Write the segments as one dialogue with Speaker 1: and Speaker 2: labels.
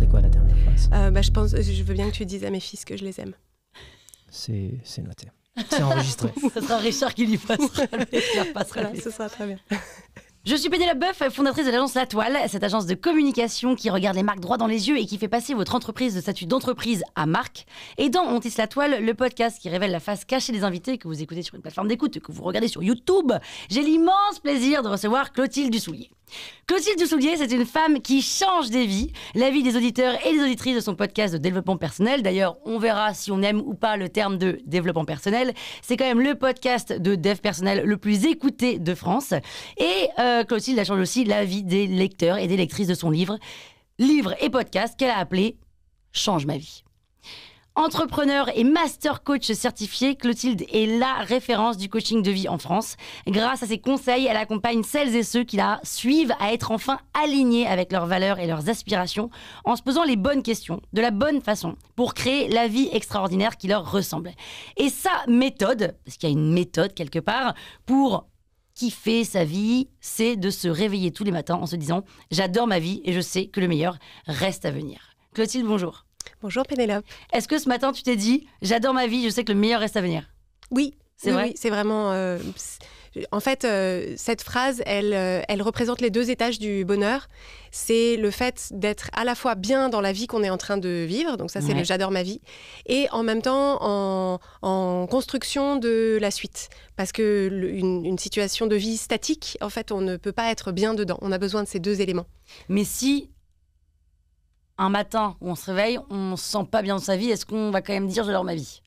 Speaker 1: c'est quoi la dernière phrase?
Speaker 2: Je veux bien que tu dises à mes fils que je les aime.
Speaker 1: C'est noté. C'est enregistré.
Speaker 3: Ce sera Richard qui lui passera.
Speaker 2: Ce sera très bien.
Speaker 3: Je suis Pénélope Boeuf, fondatrice de l'agence La Toile, cette agence de communication qui regarde les marques droit dans les yeux et qui fait passer votre entreprise de statut d'entreprise à marque. Et dans On tisse la toile, le podcast qui révèle la face cachée des invités que vous écoutez sur une plateforme d'écoute, que vous regardez sur YouTube, j'ai l'immense plaisir de recevoir Clotilde Dussoulier. Clotilde Dussoulier, c'est une femme qui change des vies, la vie des auditeurs et des auditrices de son podcast de développement personnel. D'ailleurs, on verra si on aime ou pas le terme de développement personnel. C'est quand même le podcast de dev personnel le plus écouté de France. Et Clotilde a changé aussi la vie des lecteurs et des lectrices de son livre et podcast qu'elle a appelé « Change ma vie ». Entrepreneur et master coach certifié, Clotilde est la référence du coaching de vie en France. Grâce à ses conseils, elle accompagne celles et ceux qui la suivent à être enfin alignés avec leurs valeurs et leurs aspirations en se posant les bonnes questions, de la bonne façon, pour créer la vie extraordinaire qui leur ressemble. Et sa méthode, parce qu'il y a une méthode quelque part, pour kiffer sa vie, c'est de se réveiller tous les matins en se disant « J'adore ma vie et je sais que le meilleur reste à venir ». Clotilde, bonjour.
Speaker 2: Bonjour Pénélope.
Speaker 3: Est-ce que ce matin, tu t'es dit « J'adore ma vie, je sais que le meilleur reste à venir ».
Speaker 2: Oui.
Speaker 3: C'est vrai.
Speaker 2: Oui, c'est vraiment... En fait, cette phrase, elle représente les deux étages du bonheur. C'est le fait d'être à la fois bien dans la vie qu'on est en train de vivre, donc ça c'est le j'adore ma vie, et en même temps en construction de la suite. Parce que une situation de vie statique, en fait, on ne peut pas être bien dedans. On a besoin de ces deux éléments.
Speaker 3: Mais si un matin où on se réveille, on ne se sent pas bien dans sa vie, est-ce qu'on va quand même dire j'adore ma vie ?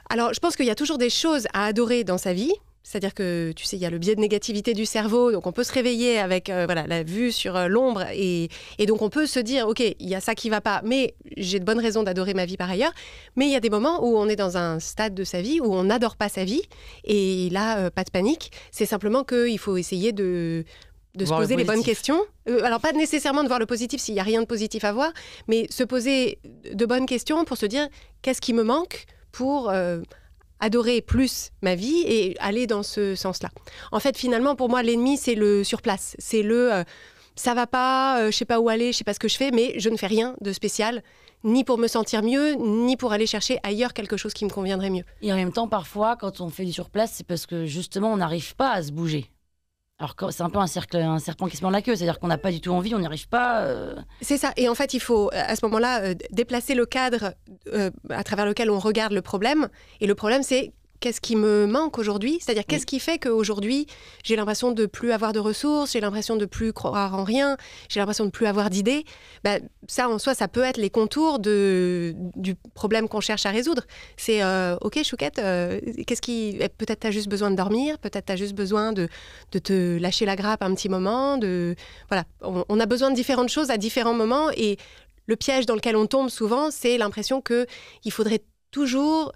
Speaker 2: Alors, je pense qu'il y a toujours des choses à adorer dans sa vie. C'est-à-dire que, tu sais, il y a le biais de négativité du cerveau, donc on peut se réveiller avec la vue sur l'ombre, et donc on peut se dire, ok, il y a ça qui va pas, mais j'ai de bonnes raisons d'adorer ma vie par ailleurs. Mais il y a des moments où on est dans un stade de sa vie où on n'adore pas sa vie, et là, pas de panique. C'est simplement qu'il faut essayer de se poser les bonnes questions. Alors, pas nécessairement de voir le positif s'il n'y a rien de positif à voir, mais se poser de bonnes questions pour se dire qu'est-ce qui me manque pour adorer plus ma vie et aller dans ce sens-là. En fait, finalement, pour moi, l'ennemi, c'est le surplace. C'est le ça va pas, je sais pas où aller, je sais pas ce que je fais, mais je ne fais rien de spécial, ni pour me sentir mieux, ni pour aller chercher ailleurs quelque chose qui me conviendrait mieux.
Speaker 3: Et en même temps, parfois, quand on fait du surplace, c'est parce que justement, on n'arrive pas à se bouger. Alors c'est un peu un serpent qui se mord la queue, c'est-à-dire qu'on n'a pas du tout envie, on n'y arrive pas.
Speaker 2: C'est ça, et en fait il faut à ce moment-là déplacer le cadre à travers lequel on regarde le problème, et le problème c'est qu'est-ce qui me manque aujourd'hui, c'est-à-dire qu'est-ce qui fait qu'aujourd'hui j'ai l'impression de plus avoir de ressources, j'ai l'impression de plus croire en rien, j'ai l'impression de plus avoir d'idées. Ça en soi, ça peut être les contours du problème qu'on cherche à résoudre. C'est ok chouquette, peut-être t'as juste besoin de dormir, peut-être t'as juste besoin de te lâcher la grappe un petit moment, voilà, on a besoin de différentes choses à différents moments, et le piège dans lequel on tombe souvent, c'est l'impression qu'il faudrait toujours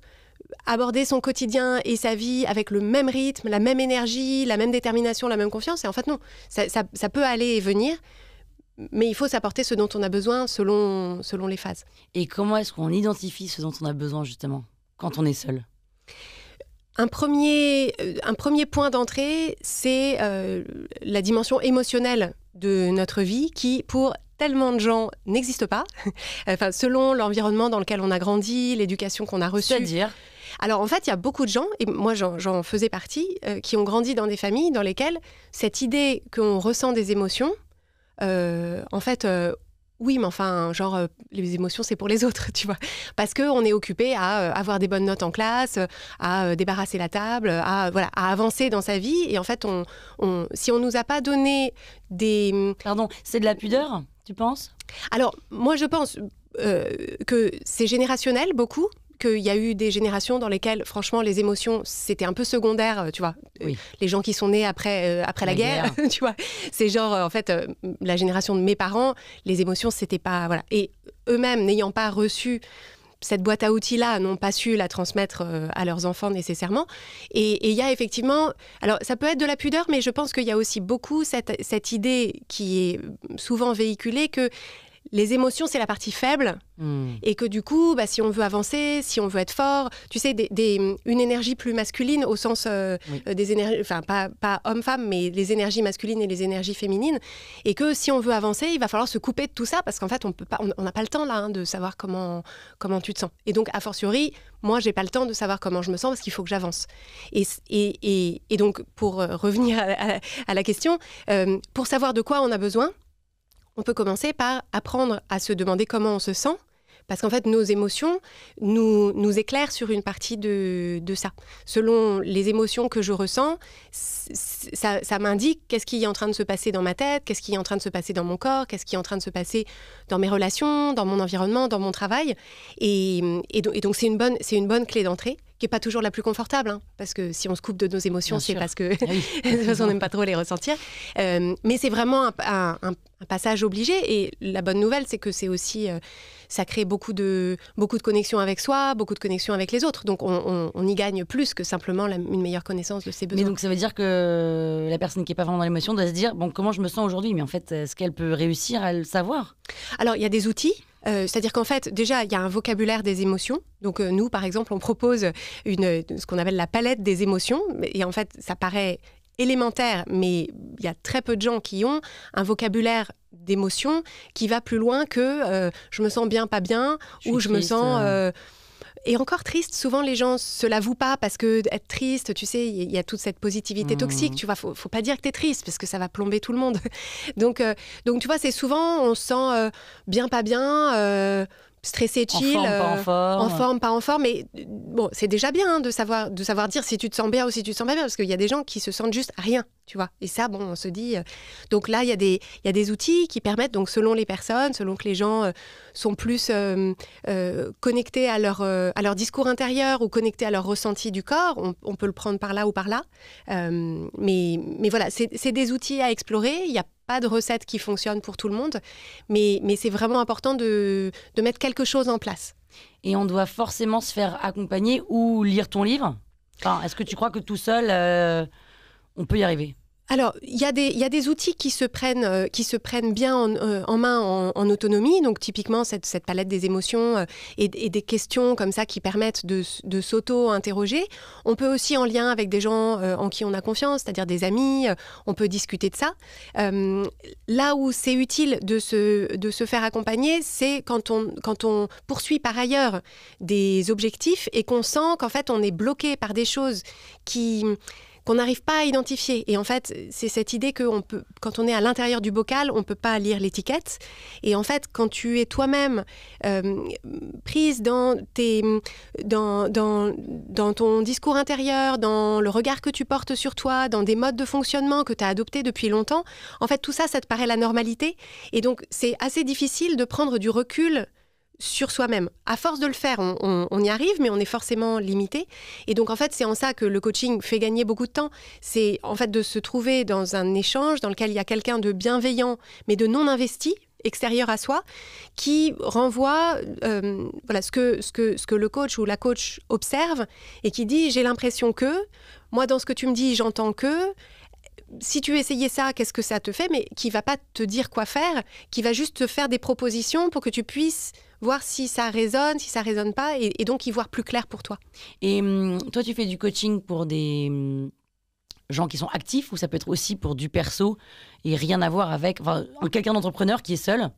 Speaker 2: aborder son quotidien et sa vie avec le même rythme, la même énergie, la même détermination, la même confiance. Et en fait, non. Ça peut aller et venir, mais il faut s'apporter ce dont on a besoin selon les phases.
Speaker 3: Et comment est-ce qu'on identifie ce dont on a besoin, justement, quand on est seul ?
Speaker 2: Un premier point d'entrée, c'est la dimension émotionnelle de notre vie qui, pour tellement de gens, n'existe pas. Enfin, selon l'environnement dans lequel on a grandi, l'éducation qu'on a reçue.
Speaker 3: C'est-à-dire ?
Speaker 2: Alors, en fait, il y a beaucoup de gens, et moi, j'en faisais partie, qui ont grandi dans des familles dans lesquelles cette idée qu'on ressent des émotions, en fait... oui, mais enfin, les émotions, c'est pour les autres, tu vois. Parce qu'on est occupé à avoir des bonnes notes en classe, à débarrasser la table, à avancer dans sa vie. Et en fait, si on nous a pas donné des...
Speaker 3: Pardon, c'est de la pudeur, tu penses ?
Speaker 2: Alors, moi, je pense que c'est générationnel, beaucoup. Qu'il y a eu des générations dans lesquelles, franchement, les émotions, c'était un peu secondaire, tu vois.
Speaker 3: Oui.
Speaker 2: Les gens qui sont nés après la guerre, tu vois. C'est genre, en fait, la génération de mes parents, les émotions, c'était pas... Voilà. Et eux-mêmes, n'ayant pas reçu cette boîte à outils-là, n'ont pas su la transmettre à leurs enfants nécessairement. Et il y a effectivement... Alors, ça peut être de la pudeur, mais je pense qu'il y a aussi beaucoup cette idée qui est souvent véhiculée que les émotions, c'est la partie faible. Et que du coup, si on veut avancer, si on veut être fort, tu sais, une énergie plus masculine au sens des énergies, enfin pas homme-femme, mais les énergies masculines et les énergies féminines. Et que si on veut avancer, il va falloir se couper de tout ça parce qu'en fait, on n'a pas le temps là de savoir comment tu te sens. Et donc, a fortiori, moi, j'ai pas le temps de savoir comment je me sens parce qu'il faut que j'avance. Et donc, pour revenir à la question, pour savoir de quoi on a besoin, on peut commencer par apprendre à se demander comment on se sent. Parce qu'en fait, nos émotions nous éclairent sur une partie de ça. Selon les émotions que je ressens, ça m'indique qu'est-ce qui est en train de se passer dans ma tête, qu'est-ce qui est en train de se passer dans mon corps, qu'est-ce qui est en train de se passer dans mes relations, dans mon environnement, dans mon travail. Et donc, c'est une bonne clé d'entrée, qui n'est pas toujours la plus confortable. Parce que si on se coupe de nos émotions, c'est parce que on n'aime pas trop les ressentir. Mais c'est vraiment un passage obligé. Et la bonne nouvelle, c'est que c'est aussi... ça crée beaucoup de connexions avec soi, beaucoup de connexions avec les autres. Donc, on y gagne plus que simplement une meilleure connaissance de ses besoins.
Speaker 3: Mais donc, ça veut dire que la personne qui n'est pas vraiment dans l'émotion doit se dire, bon, comment je me sន់aujourd'hui ? Mais en fait, est-ce qu'elle peut réussir à le savoir ?
Speaker 2: Alors, il y a des outils. C'est-à-dire qu'en fait, déjà, il y a un vocabulaire des émotions. Donc, nous, par exemple, on propose ce qu'on appelle la palette des émotions. Et en fait, ça paraît élémentaire, mais il y a très peu de gens qui ont un vocabulaire d'émotions qui va plus loin que je me sens bien, pas bien, ou je me sens... Et encore triste, souvent les gens se l'avouent pas parce que être triste, tu sais, il y a toute cette positivité toxique, tu vois, faut pas dire que t'es triste parce que ça va plomber tout le monde. Donc tu vois, c'est souvent on se sent bien, pas bien, stressé, chill,
Speaker 3: en forme,
Speaker 2: pas en forme, mais bon, c'est déjà bien de savoir dire si tu te sens bien ou si tu te sens pas bien, parce qu'il y a des gens qui se sentent juste rien, tu vois. Et ça, bon, on se dit... Donc là, il y a des outils qui permettent, donc selon les personnes, selon que les gens sont plus connectés à leur discours intérieur ou connectés à leur ressenti du corps, on peut le prendre par là ou par là. Mais voilà, c'est des outils à explorer. Il n'y a pas de recette qui fonctionne pour tout le monde, mais c'est vraiment important de mettre quelque chose en place.
Speaker 3: Et on doit forcément se faire accompagner ou lire ton livre ? Enfin, est-ce que tu crois que tout seul, on peut y arriver ?
Speaker 2: Alors, il y a des outils qui se prennent bien en main en autonomie. Donc, typiquement, cette palette des émotions et des questions comme ça qui permettent de s'auto-interroger. On peut aussi, en lien avec des gens en qui on a confiance, c'est-à-dire des amis, on peut discuter de ça. Là où c'est utile de se faire accompagner, c'est quand on poursuit par ailleurs des objectifs et qu'on sent qu'en fait, on est bloqué par des choses qu'on n'arrive pas à identifier. Et en fait, c'est cette idée que quand on est à l'intérieur du bocal, on ne peut pas lire l'étiquette. Et en fait, quand tu es toi-même prise dans ton discours intérieur, dans le regard que tu portes sur toi, dans des modes de fonctionnement que tu as adoptés depuis longtemps, en fait, tout ça, ça te paraît la normalité. Et donc, c'est assez difficile de prendre du recul sur soi-même. À force de le faire, on y arrive, mais on est forcément limité. Et donc, en fait, c'est en ça que le coaching fait gagner beaucoup de temps. C'est en fait de se trouver dans un échange dans lequel il y a quelqu'un de bienveillant, mais de non investi, extérieur à soi, qui renvoie ce que le coach ou la coach observe et qui dit « j'ai l'impression que, moi, dans ce que tu me dis, j'entends que ». Si tu essayais ça, qu'est-ce que ça te fait ? Mais qui ne va pas te dire quoi faire, qui va juste te faire des propositions pour que tu puisses voir si ça résonne, si ça ne résonne pas, et donc y voir plus clair pour toi.
Speaker 3: Et toi, tu fais du coaching pour des gens qui sont actifs, ou ça peut être aussi pour du perso et rien à voir avec quelqu'un d'entrepreneur qui est seul ?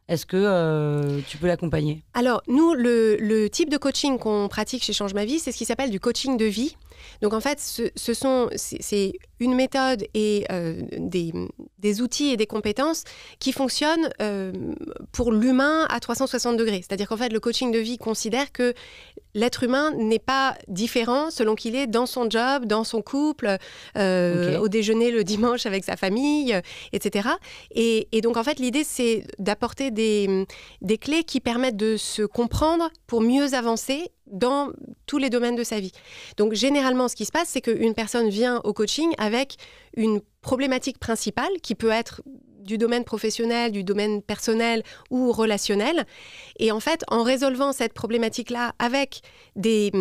Speaker 3: Est-ce que tu peux l'accompagner ? Alors, nous, le type de coaching qu'on pratique chez Change Ma Vie, c'est ce qui s'appelle du coaching de vie. Donc, en fait, c'est une méthode et des outils et des compétences qui fonctionnent pour l'humain à 360 degrés. C'est-à-dire qu'en fait, le coaching de vie considère que l'être humain n'est pas différent selon qu'il est dans son job, dans son couple, au déjeuner le dimanche avec sa famille, etc. Et donc, en fait, l'idée, c'est d'apporter des clés qui permettent de se comprendre pour mieux avancer dans tous les domaines de sa vie. Donc, généralement, ce qui se passe, c'est qu'une personne vient au coaching avec une problématique principale qui peut être du domaine professionnel, du domaine personnel ou relationnel. Et en fait, en résolvant cette problématique-là avec des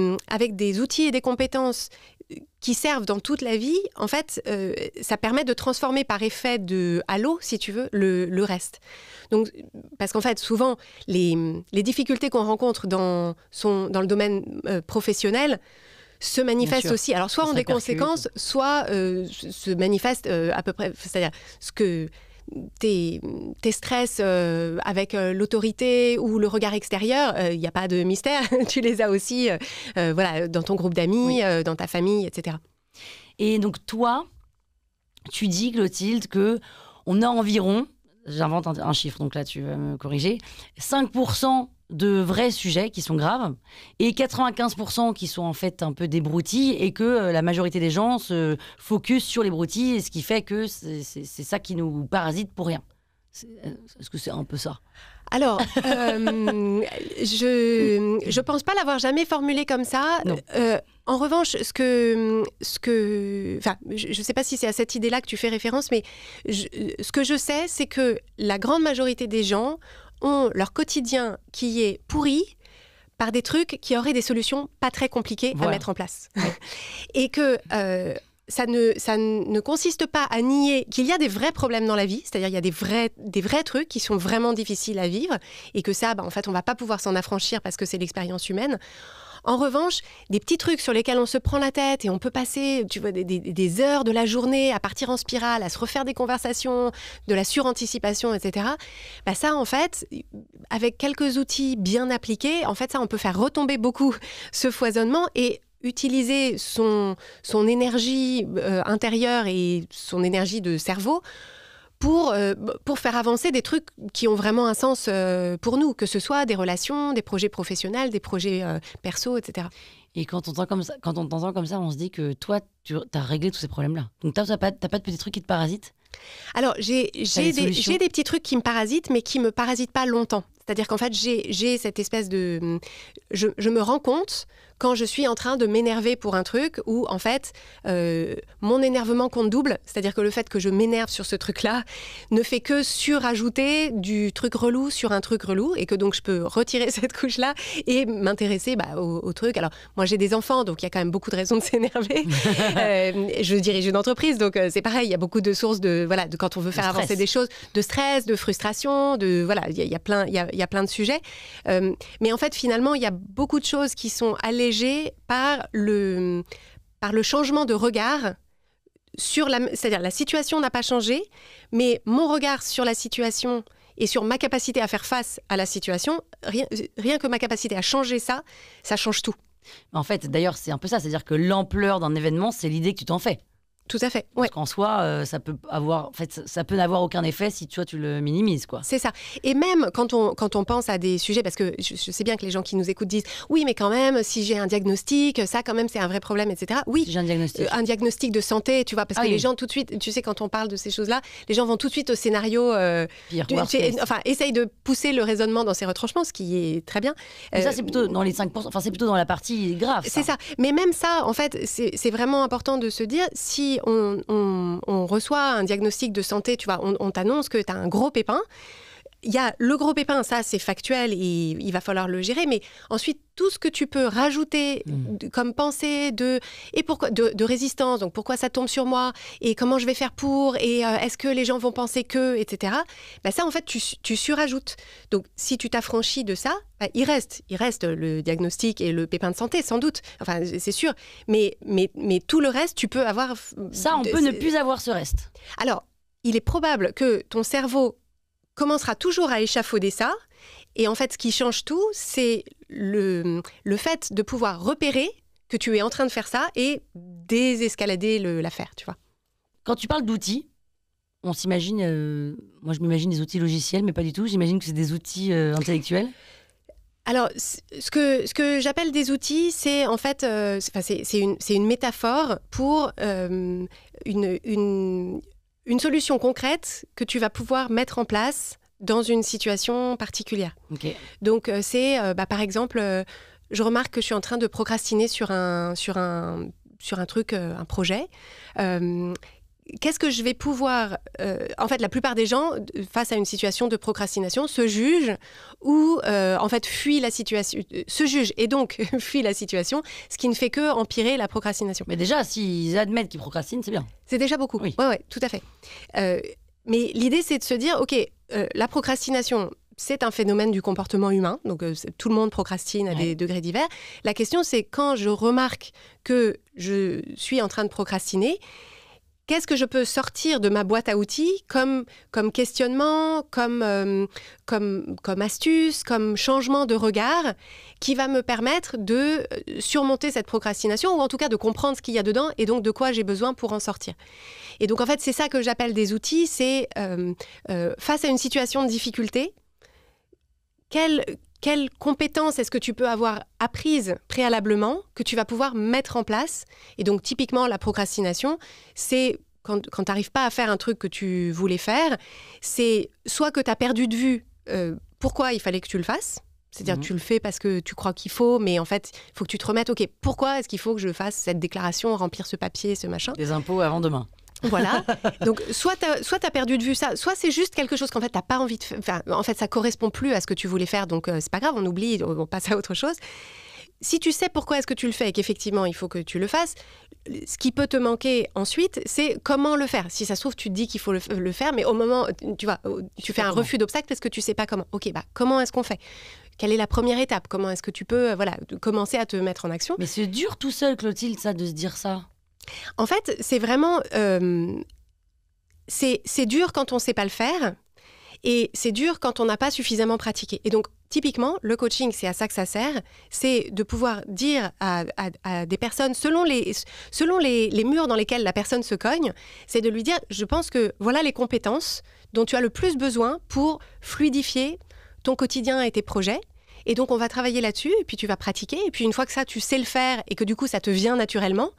Speaker 3: outils et des compétences
Speaker 2: qui servent dans toute la vie, en fait, ça permet de transformer par effet de halo, si tu veux, le reste. Donc, parce qu'en fait, souvent, les difficultés qu'on rencontre dans le domaine professionnel se manifestent aussi. Alors, soit ont des conséquences, soit se manifestent à peu près, c'est-à-dire ce que tes stress avec l'autorité ou le regard extérieur, il n'y a pas de mystère. Tu les as aussi voilà, dans ton groupe d'amis, dans ta famille, etc.
Speaker 3: Et donc toi, tu dis, Clotilde, qu'on a environ, j'invente un chiffre, donc là tu vas me corriger, 5% de vrais sujets qui sont graves et 95% qui sont en fait un peu des broutilles, et que la majorité des gens se focus sur les broutilles, et ce qui fait que c'est ça qui nous parasite pour rien. Est-ce que c'est un peu ça ?
Speaker 2: Alors, je pense pas l'avoir jamais formulé comme ça. En revanche, enfin, je sais pas si c'est à cette idée-là que tu fais référence, mais ce que je sais, c'est que la grande majorité des gens ont leur quotidien qui est pourri par des trucs qui auraient des solutions pas très compliquées à mettre en place. Et que ça ne consiste pas à nier qu'il y a des vrais problèmes dans la vie, c'est-à-dire il y a des vrais trucs qui sont vraiment difficiles à vivre, et que ça, en fait, on va pas pouvoir s'en affranchir parce que c'est l'expérience humaine. En revanche, des petits trucs sur lesquels on se prend la tête et on peut passer, tu vois, des heures de la journée à partir en spirale, à se refaire des conversations, de la suranticipation, etc. Bah ça, en fait, avec quelques outils bien appliqués, en fait, ça, on peut faire retomber beaucoup ce foisonnement et utiliser son énergie intérieure et son énergie de cerveau pour faire avancer des trucs qui ont vraiment un sens pour nous, que ce soit des relations, des projets professionnels, des projets perso, etc.
Speaker 3: Et quand on t'entend comme ça, on se dit que toi, tu as réglé tous ces problèmes-là. Donc t'as pas de petits trucs qui te parasitent ?
Speaker 2: Alors, j'ai des petits trucs qui me parasitent, mais qui me parasitent pas longtemps. C'est-à-dire qu'en fait, j'ai cette espèce de... Je me rends compte quand je suis en train de m'énerver pour un truc où, en fait, mon énervement compte double. C'est-à-dire que le fait que je m'énerve sur ce truc-là ne fait que surajouter du truc relou sur un truc relou, et que donc je peux retirer cette couche-là et m'intéresser au truc. Alors, moi, j'ai des enfants, donc il y a quand même beaucoup de raisons de s'énerver. Je dirige une entreprise, donc c'est pareil, il y a beaucoup de sources de quand on veut faire avancer des choses, de stress, de frustration, il y a plein de sujets. Mais en fait, finalement, il y a beaucoup de choses qui sont allégées par le changement de regard c'est-à-dire la situation n'a pas changé, mais mon regard sur la situation et sur ma capacité à faire face à la situation, rien que ma capacité à changer ça change tout.
Speaker 3: En fait, d'ailleurs, c'est un peu ça, c'est-à-dire que l'ampleur d'un événement, c'est l'idée que tu t'en fais.
Speaker 2: Tout à fait.
Speaker 3: Parce qu'en soi, ça peut n'avoir aucun effet si tu le minimises, quoi.
Speaker 2: C'est ça. Et même quand on pense à des sujets, parce que je sais bien que les gens qui nous écoutent disent oui, mais quand même, si j'ai un diagnostic, ça quand même c'est un vrai problème, etc. Oui.
Speaker 3: Si j'ai un diagnostic
Speaker 2: de santé, tu vois, parce que les gens tout de suite, tu sais, quand on parle de ces choses-là, les gens vont tout de suite au scénario.
Speaker 3: Pire.
Speaker 2: Essaye de pousser le raisonnement dans ses retranchements, ce qui est très bien.
Speaker 3: Mais ça, c'est plutôt dans les 5%. Enfin, c'est plutôt dans la partie grave.
Speaker 2: C'est ça. Mais même ça, en fait, c'est vraiment important de se dire, si on reçoit un diagnostic de santé, tu vois, on t'annonce que tu as un gros pépin. Il y a le gros pépin, ça c'est factuel et il va falloir le gérer, mais ensuite tout ce que tu peux rajouter comme pensée de résistance, donc pourquoi ça tombe sur moi et comment je vais faire pour, et est-ce que les gens vont penser que, etc. Ben ça en fait tu surajoutes. Donc si tu t'affranchis de ça, ben, il reste le diagnostic et le pépin de santé sans doute, enfin c'est sûr, mais tout le reste tu peux avoir...
Speaker 3: Ça on peut ne plus avoir ce reste.
Speaker 2: Alors il est probable que ton cerveau commencera toujours à échafauder ça. Et en fait, ce qui change tout, c'est le fait de pouvoir repérer que tu es en train de faire ça et désescalader l'affaire, tu vois.
Speaker 3: Quand tu parles d'outils, on s'imagine... moi, je m'imagine des outils logiciels, mais pas du tout. J'imagine que c'est des outils intellectuels.
Speaker 2: Alors, ce que j'appelle des outils, c'est en fait... c'est une métaphore pour une solution concrète que tu vas pouvoir mettre en place dans une situation particulière.
Speaker 3: Okay.
Speaker 2: Donc, c'est, par exemple, je remarque que je suis en train de procrastiner sur un truc, un projet. qu'est-ce que je vais pouvoir... en fait, la plupart des gens, face à une situation de procrastination, se jugent ou, en fait, fuient la situation. Se jugent et donc fuient la situation, ce qui ne fait que empirer la procrastination.
Speaker 3: Mais déjà, s'ils admettent qu'ils procrastinent, c'est bien.
Speaker 2: C'est déjà beaucoup.
Speaker 3: Oui.
Speaker 2: Ouais, tout à fait. Mais l'idée, c'est de se dire, OK, la procrastination... C'est un phénomène du comportement humain, donc tout le monde procrastine à des degrés divers. La question, c'est quand je remarque que je suis en train de procrastiner, qu'est-ce que je peux sortir de ma boîte à outils comme questionnement, comme astuce, comme changement de regard qui va me permettre de surmonter cette procrastination ou en tout cas de comprendre ce qu'il y a dedans et donc de quoi j'ai besoin pour en sortir. Et donc en fait, c'est ça que j'appelle des outils, c'est face à une situation de difficulté, quelles compétences est-ce que tu peux avoir apprises préalablement que tu vas pouvoir mettre en place? Et donc, typiquement, la procrastination, c'est quand tu n'arrives pas à faire un truc que tu voulais faire, c'est soit que tu as perdu de vue pourquoi il fallait que tu le fasses, c'est-à-dire que tu le fais parce que tu crois qu'il faut, mais en fait, il faut que tu te remettes, OK, pourquoi est-ce qu'il faut que je fasse cette déclaration, remplir ce papier, ce machin?
Speaker 3: Des impôts avant demain.
Speaker 2: Voilà. Donc, soit t'as perdu de vue ça, soit c'est juste quelque chose qu'en fait, t'as pas envie de faire. Enfin, en fait, ça correspond plus à ce que tu voulais faire, donc c'est pas grave, on oublie, on passe à autre chose. Si tu sais pourquoi est-ce que tu le fais et qu'effectivement, il faut que tu le fasses, ce qui peut te manquer ensuite, c'est comment le faire. Si ça se trouve, tu te dis qu'il faut le faire, mais au moment, tu fais un refus d'obstacle parce que tu sais pas comment. OK, comment est-ce qu'on fait? Quelle est la première étape? Comment est-ce que tu peux commencer à te mettre en action?
Speaker 3: Mais c'est dur tout seul, Clotilde, ça, de se dire ça.
Speaker 2: En fait, c'est vraiment... c'est dur quand on ne sait pas le faire et c'est dur quand on n'a pas suffisamment pratiqué. Et donc, typiquement, le coaching, c'est à ça que ça sert. C'est de pouvoir dire à des personnes, selon les murs dans lesquels la personne se cogne, c'est de lui dire, je pense que voilà les compétences dont tu as le plus besoin pour fluidifier ton quotidien et tes projets. Et donc, on va travailler là-dessus, et puis tu vas pratiquer. Et puis, une fois que ça, tu sais le faire et que du coup, ça te vient naturellement,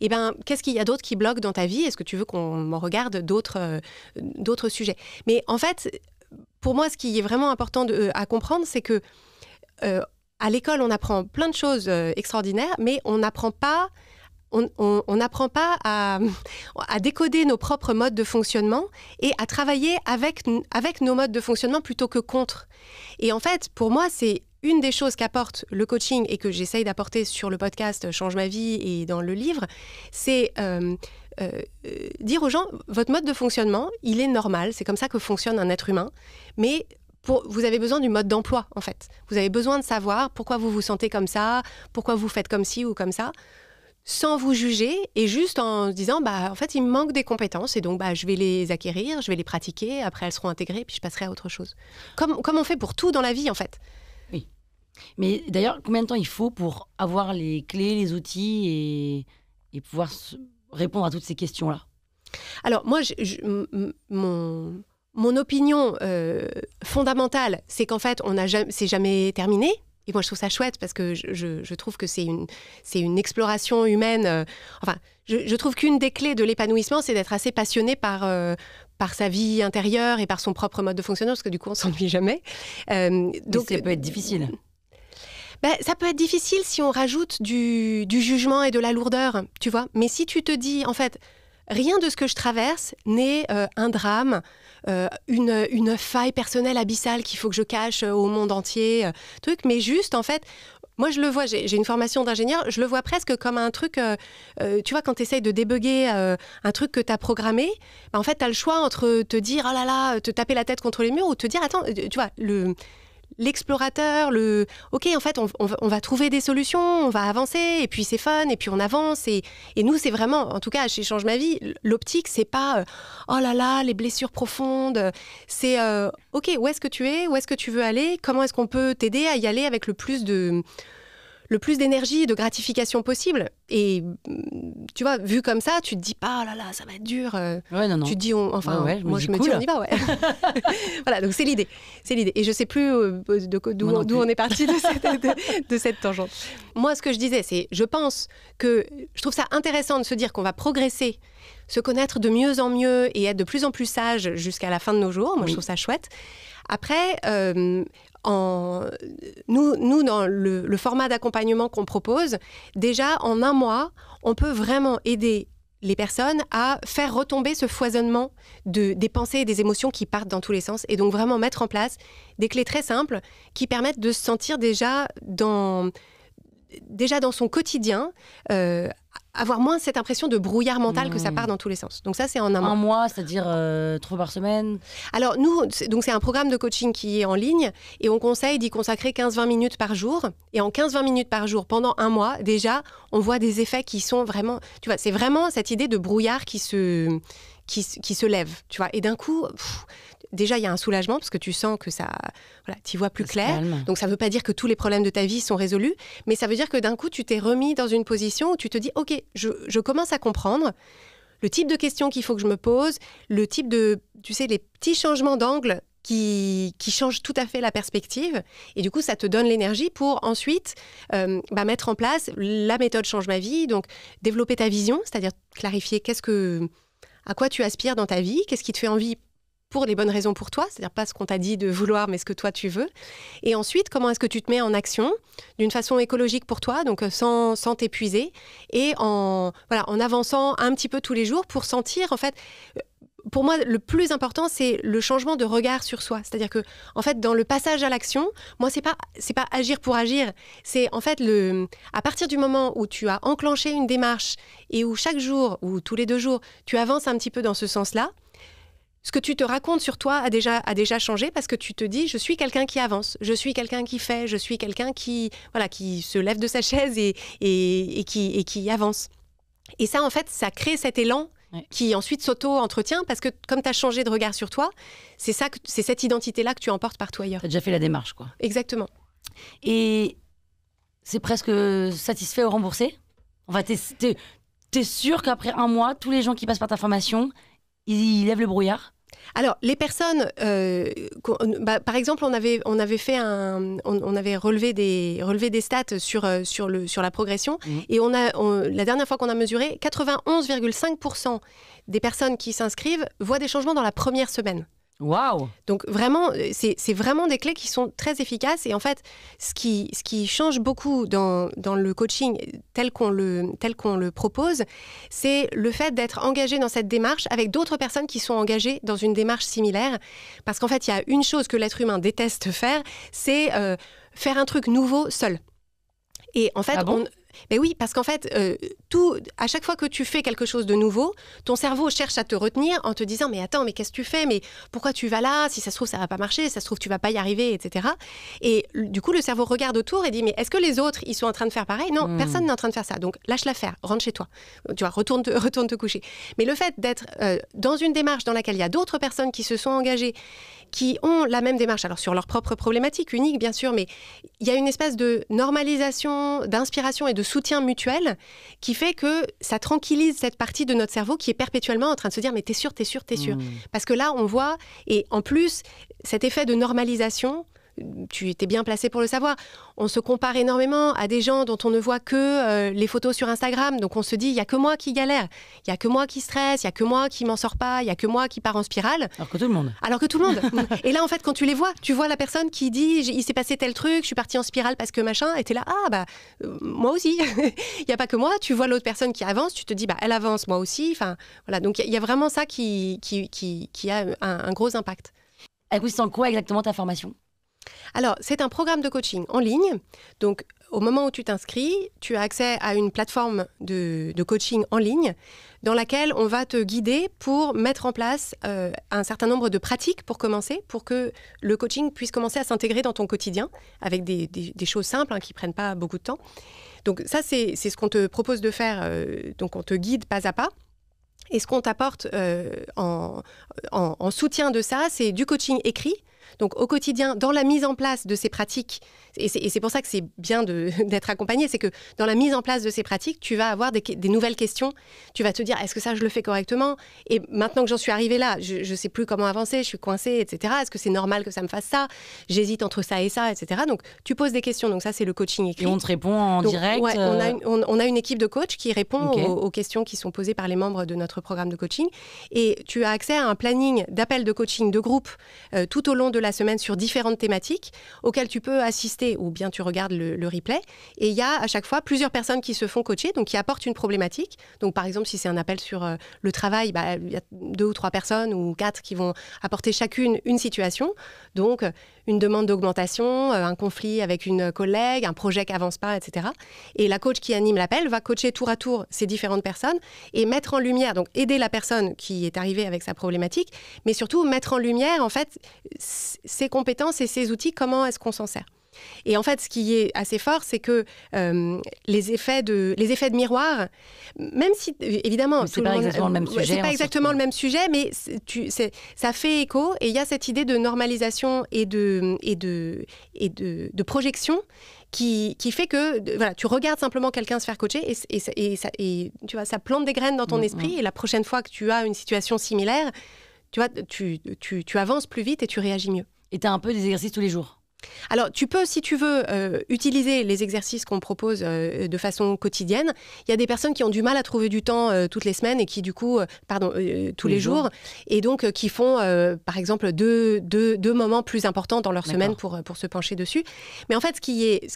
Speaker 2: eh ben, qu'est-ce qu'il y a d'autre qui bloque dans ta vie? Est-ce que tu veux qu'on regarde d'autres sujets? Mais en fait, pour moi, ce qui est vraiment important à comprendre, c'est que à l'école, on apprend plein de choses extraordinaires, mais on n'apprend pas... On n'apprend pas à décoder nos propres modes de fonctionnement et à travailler avec nos modes de fonctionnement plutôt que contre. Et en fait, pour moi, c'est une des choses qu'apporte le coaching et que j'essaye d'apporter sur le podcast Change ma vie et dans le livre, c'est dire aux gens, votre mode de fonctionnement, il est normal, c'est comme ça que fonctionne un être humain, mais vous avez besoin du mode d'emploi, en fait. Vous avez besoin de savoir pourquoi vous vous sentez comme ça, pourquoi vous faites comme ci ou comme ça, sans vous juger et juste en se disant, en fait, il me manque des compétences et donc je vais les acquérir, je vais les pratiquer, après elles seront intégrées, puis je passerai à autre chose. Comme on fait pour tout dans la vie, en fait.
Speaker 3: Oui. Mais d'ailleurs, combien de temps il faut pour avoir les clés, les outils et pouvoir répondre à toutes ces questions-là? Alors, moi, mon opinion fondamentale, c'est qu'en fait, c'est jamais terminé. Et moi, je trouve ça chouette parce que je trouve que c'est une exploration humaine. Je trouve qu'une des clés de l'épanouissement, c'est d'être assez passionné par sa vie intérieure et par son propre mode de fonctionnement, parce que du coup, on s'ennuie jamais. Donc, ça peut être difficile.
Speaker 2: Ça peut être difficile si on rajoute du jugement et de la lourdeur, tu vois. Mais si tu te dis, en fait, rien de ce que je traverse n'est un drame, une faille personnelle abyssale qu'il faut que je cache au monde entier, mais juste, en fait, moi, je le vois, j'ai une formation d'ingénieur, je le vois presque comme un truc, tu vois, quand tu essayes de débugger un truc que tu as programmé, en fait, tu as le choix entre te dire, oh là là, te taper la tête contre les murs, ou te dire, attends, tu vois, l'explorateur, OK, en fait, on va trouver des solutions, on va avancer, et puis c'est fun, et puis on avance. Et nous, c'est vraiment, en tout cas, chez Change ma vie, l'optique, c'est pas oh là là, les blessures profondes. C'est OK, où est-ce que tu es? Où est-ce que tu veux aller? Comment est-ce qu'on peut t'aider à y aller avec le plus d'énergie et de gratification possible? Et tu vois, vu comme ça, tu te dis pas, oh là là, ça va être dur.
Speaker 3: Ouais, non.
Speaker 2: Tu te dis, moi je me
Speaker 3: cool.
Speaker 2: dis, on y va, ouais. Voilà, donc c'est l'idée. Et je sais plus d'où on est parti de cette tangente. Moi, ce que je disais, c'est, je trouve ça intéressant de se dire qu'on va progresser, se connaître de mieux en mieux et être de plus en plus sage jusqu'à la fin de nos jours. Moi, je trouve ça chouette. Après, nous, dans le format d'accompagnement qu'on propose, déjà en un mois, on peut vraiment aider les personnes à faire retomber ce foisonnement des pensées et des émotions qui partent dans tous les sens. Et donc vraiment mettre en place des clés très simples qui permettent de se sentir déjà dans son quotidien, avoir moins cette impression de brouillard mental que ça part dans tous les sens. Donc ça, c'est en amont.
Speaker 3: Un mois, c'est-à-dire 3 fois par semaine?
Speaker 2: Alors nous, c'est un programme de coaching qui est en ligne et on conseille d'y consacrer 15-20 minutes par jour. Et en 15-20 minutes par jour, pendant un mois, déjà, on voit des effets qui sont vraiment... Tu vois, c'est vraiment cette idée de brouillard qui se lève, tu vois. Et d'un coup... Déjà, il y a un soulagement parce que tu sens que tu vois plus clair. Donc, ça ne veut pas dire que tous les problèmes de ta vie sont résolus, mais ça veut dire que d'un coup, tu t'es remis dans une position où tu te dis « Ok, je commence à comprendre le type de questions qu'il faut que je me pose, le type de, les petits changements d'angle qui changent tout à fait la perspective. » Et du coup, ça te donne l'énergie pour ensuite mettre en place la méthode Change ma vie, donc développer ta vision, c'est-à-dire clarifier à quoi tu aspires dans ta vie, qu'est-ce qui te fait envie pour les bonnes raisons pour toi, c'est-à-dire pas ce qu'on t'a dit de vouloir, mais ce que toi tu veux. Et ensuite, comment est-ce que tu te mets en action d'une façon écologique pour toi, donc sans t'épuiser, et en avançant un petit peu tous les jours pour sentir, en fait, pour moi, le plus important, c'est le changement de regard sur soi. C'est-à-dire que, en fait, dans le passage à l'action, moi, c'est pas agir pour agir. C'est, en fait, à partir du moment où tu as enclenché une démarche et où chaque jour, ou tous les 2 jours, tu avances un petit peu dans ce sens-là, ce que tu te racontes sur toi a déjà changé parce que tu te dis, je suis quelqu'un qui avance, je suis quelqu'un qui fait, je suis quelqu'un qui se lève de sa chaise et qui avance. Et ça, en fait, ça crée cet élan qui ensuite s'auto-entretient parce que comme tu as changé de regard sur toi, c'est cette identité-là que tu emportes partout ailleurs.
Speaker 3: Tu as déjà fait la démarche, quoi.
Speaker 2: Exactement.
Speaker 3: Et c'est presque satisfait ou remboursé? Enfin, t'es sûr qu'après 1 mois, tous les gens qui passent par ta formation, ils lèvent le brouillard?
Speaker 2: Alors, les personnes, par exemple, on avait relevé des stats sur la progression et la dernière fois qu'on a mesuré, 91,5% des personnes qui s'inscrivent voient des changements dans la première semaine.
Speaker 3: Waouh!
Speaker 2: Donc vraiment, c'est vraiment des clés qui sont très efficaces. Et en fait, ce qui change beaucoup dans le coaching tel qu'on le propose, c'est le fait d'être engagé dans cette démarche avec d'autres personnes qui sont engagées dans une démarche similaire. Parce qu'en fait, il y a une chose que l'être humain déteste faire, c'est faire un truc nouveau seul. Et en fait, mais oui, parce qu'en fait, à chaque fois que tu fais quelque chose de nouveau, ton cerveau cherche à te retenir en te disant « Mais attends, mais qu'est-ce que tu fais? Mais pourquoi tu vas là? Si ça se trouve, ça va pas marcher. Si ça se trouve, tu vas pas y arriver, etc. » Et du coup, le cerveau regarde autour et dit « Mais est-ce que les autres, ils sont en train de faire pareil? Non, personne n'est en train de faire ça. Donc, lâche-la faire. Rentre chez toi. Tu vois, retourne te coucher. » Mais le fait d'être dans une démarche dans laquelle il y a d'autres personnes qui se sont engagées, qui ont la même démarche, alors sur leur propre problématique unique, bien sûr, mais il y a une espèce de normalisation, d'inspiration et de soutien mutuel qui fait que ça tranquillise cette partie de notre cerveau qui est perpétuellement en train de se dire « mais t'es sûr ?» Parce que là, on voit, et en plus, cet effet de normalisation, tu étais bien placé pour le savoir, on se compare énormément à des gens dont on ne voit que les photos sur Instagram, donc on se dit, il n'y a que moi qui galère, il n'y a que moi qui stresse, il n'y a que moi qui m'en sors pas, il n'y a que moi qui part en spirale.
Speaker 3: Alors que tout le monde.
Speaker 2: Et là, en fait, quand tu les vois, tu vois la personne qui dit, il s'est passé tel truc, je suis partie en spirale parce que machin, et t'es là, moi aussi, il n'y a pas que moi, tu vois l'autre personne qui avance, tu te dis, elle avance, moi aussi, enfin, voilà, donc il y a vraiment ça qui a un gros impact.
Speaker 3: Elle consiste en quoi exactement ta formation ?
Speaker 2: Alors, c'est un programme de coaching en ligne. Donc, au moment où tu t'inscris, tu as accès à une plateforme de coaching en ligne dans laquelle on va te guider pour mettre en place un certain nombre de pratiques pour commencer, pour que le coaching puisse commencer à s'intégrer dans ton quotidien avec des choses simples qui ne prennent pas beaucoup de temps. Donc, ça, c'est ce qu'on te propose de faire. Donc, on te guide pas à pas. Et ce qu'on t'apporte en soutien de ça, c'est du coaching écrit. Donc au quotidien, dans la mise en place de ces pratiques, et c'est pour ça que c'est bien d'être accompagné, c'est que dans la mise en place de ces pratiques, tu vas avoir des nouvelles questions. Tu vas te dire, est-ce que ça, je le fais correctement? Et maintenant que j'en suis arrivée là, je ne sais plus comment avancer, je suis coincée, etc. Est-ce que c'est normal que ça me fasse ça? J'hésite entre ça et ça, etc. Donc tu poses des questions. Donc ça, c'est le coaching écrit.
Speaker 3: Et on te répond en direct?
Speaker 2: Ouais, on a une équipe de coach qui répond aux questions qui sont posées par les membres de notre programme de coaching. Et tu as accès à un planning d'appels de coaching de groupe tout au long de la semaine sur différentes thématiques auxquelles tu peux assister ou bien tu regardes le replay. Et il y a à chaque fois plusieurs personnes qui se font coacher, donc qui apportent une problématique. Donc par exemple, si c'est un appel sur le travail, il y a 2 ou 3 personnes ou 4 qui vont apporter chacune une situation. Donc une demande d'augmentation, un conflit avec une collègue, un projet qui n'avance pas, etc. Et la coach qui anime l'appel va coacher tour à tour ces différentes personnes et mettre en lumière, donc aider la personne qui est arrivée avec sa problématique, mais surtout mettre en lumière en fait ses compétences et ses outils, comment est-ce qu'on s'en sert. Et en fait, ce qui est assez fort, c'est que les effets de miroir, même si, évidemment...
Speaker 3: C'est pas exactement le même sujet.
Speaker 2: C'est pas exactement le même sujet, mais ça fait écho. Et il y a cette idée de normalisation et de projection qui fait que voilà, tu regardes simplement quelqu'un se faire coacher et tu vois, ça plante des graines dans ton esprit. Et la prochaine fois que tu as une situation similaire, tu vois, tu avances plus vite et tu réagis mieux.
Speaker 3: Et tu as un peu des exercices tous les jours?
Speaker 2: Alors, tu peux, si tu veux, utiliser les exercices qu'on propose de façon quotidienne. Il y a des personnes qui ont du mal à trouver du temps toutes les semaines et qui, du coup, tous les jours, et donc qui font, par exemple, deux moments plus importants dans leur semaine pour se pencher dessus. Mais en fait, ce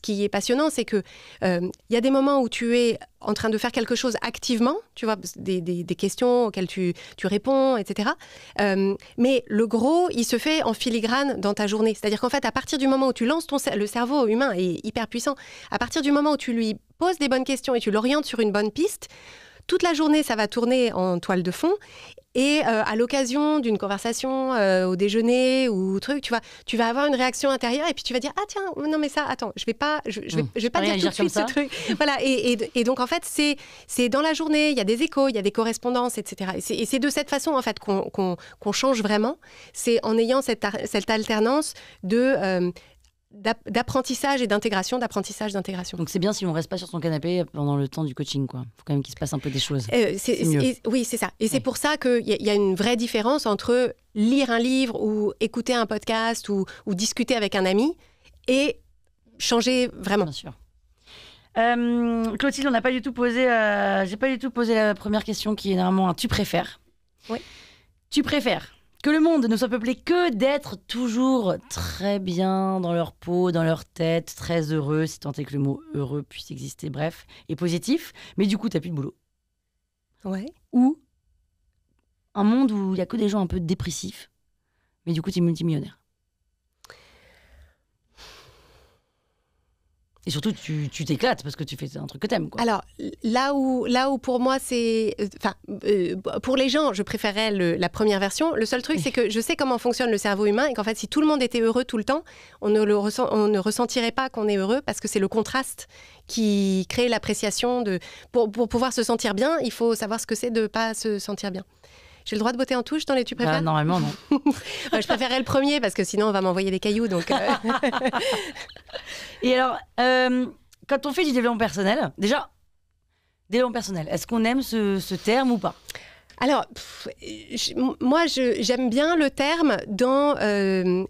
Speaker 2: qui est passionnant, c'est que il y a des moments où tu es en train de faire quelque chose activement, tu vois, des questions auxquelles tu réponds, etc. Mais le gros, il se fait en filigrane dans ta journée. C'est-à-dire qu'en fait, à partir du moment où tu lances le cerveau humain est hyper puissant, à partir du moment où tu lui poses des bonnes questions et tu l'orientes sur une bonne piste, toute la journée, ça va tourner en toile de fond. Et à l'occasion d'une conversation au déjeuner ou truc, tu vas avoir une réaction intérieure et puis tu vas dire, ah tiens, non mais ça, attends, je vais pas dire tout de suite ce truc. Voilà, et donc en fait, c'est dans la journée, il y a des échos, il y a des correspondances, etc. Et c'est de cette façon en fait qu'on change vraiment. C'est en ayant cette alternance d'apprentissage et d'intégration,
Speaker 3: Donc c'est bien si on reste pas sur son canapé pendant le temps du coaching, quoi. Faut quand même qu'il se passe un peu des choses.
Speaker 2: Oui, c'est ça. Et c'est pour ça qu'il y a une vraie différence entre lire un livre ou écouter un podcast ou discuter avec un ami et changer vraiment.
Speaker 3: Bien sûr. Clotilde, on n'a pas du tout posé, j'ai pas du tout posé la première question qui est normalement un tu préfères.
Speaker 2: Oui.
Speaker 3: Tu préfères que le monde ne soit peuplé que d'êtres toujours très bien dans leur peau, dans leur tête, très heureux, si tant est que le mot heureux puisse exister, bref, et positif, mais du coup, t'as plus de boulot.
Speaker 2: Ouais.
Speaker 3: Ou un monde où il n'y a que des gens un peu dépressifs, mais du coup, t'es multimillionnaire. Et surtout, tu t'éclates parce que tu fais un truc que t'aimes, quoi.
Speaker 2: Alors, là où pour moi, c'est... pour les gens, je préférais la première version. Le seul truc, c'est que je sais comment fonctionne le cerveau humain et qu'en fait, si tout le monde était heureux tout le temps, on ne ressentirait pas qu'on est heureux parce que c'est le contraste qui crée l'appréciation de... Pour pouvoir se sentir bien, il faut savoir ce que c'est de ne pas se sentir bien. J'ai le droit de botter en touche dans les tu préfères ?
Speaker 3: Normalement, non.
Speaker 2: Je préférerais le premier parce que sinon, on va m'envoyer des cailloux. Donc,
Speaker 3: Et alors, quand on fait du développement personnel, déjà, développement personnel, est-ce qu'on aime ce terme ou pas ?
Speaker 2: Alors, moi, j'aime bien le terme dans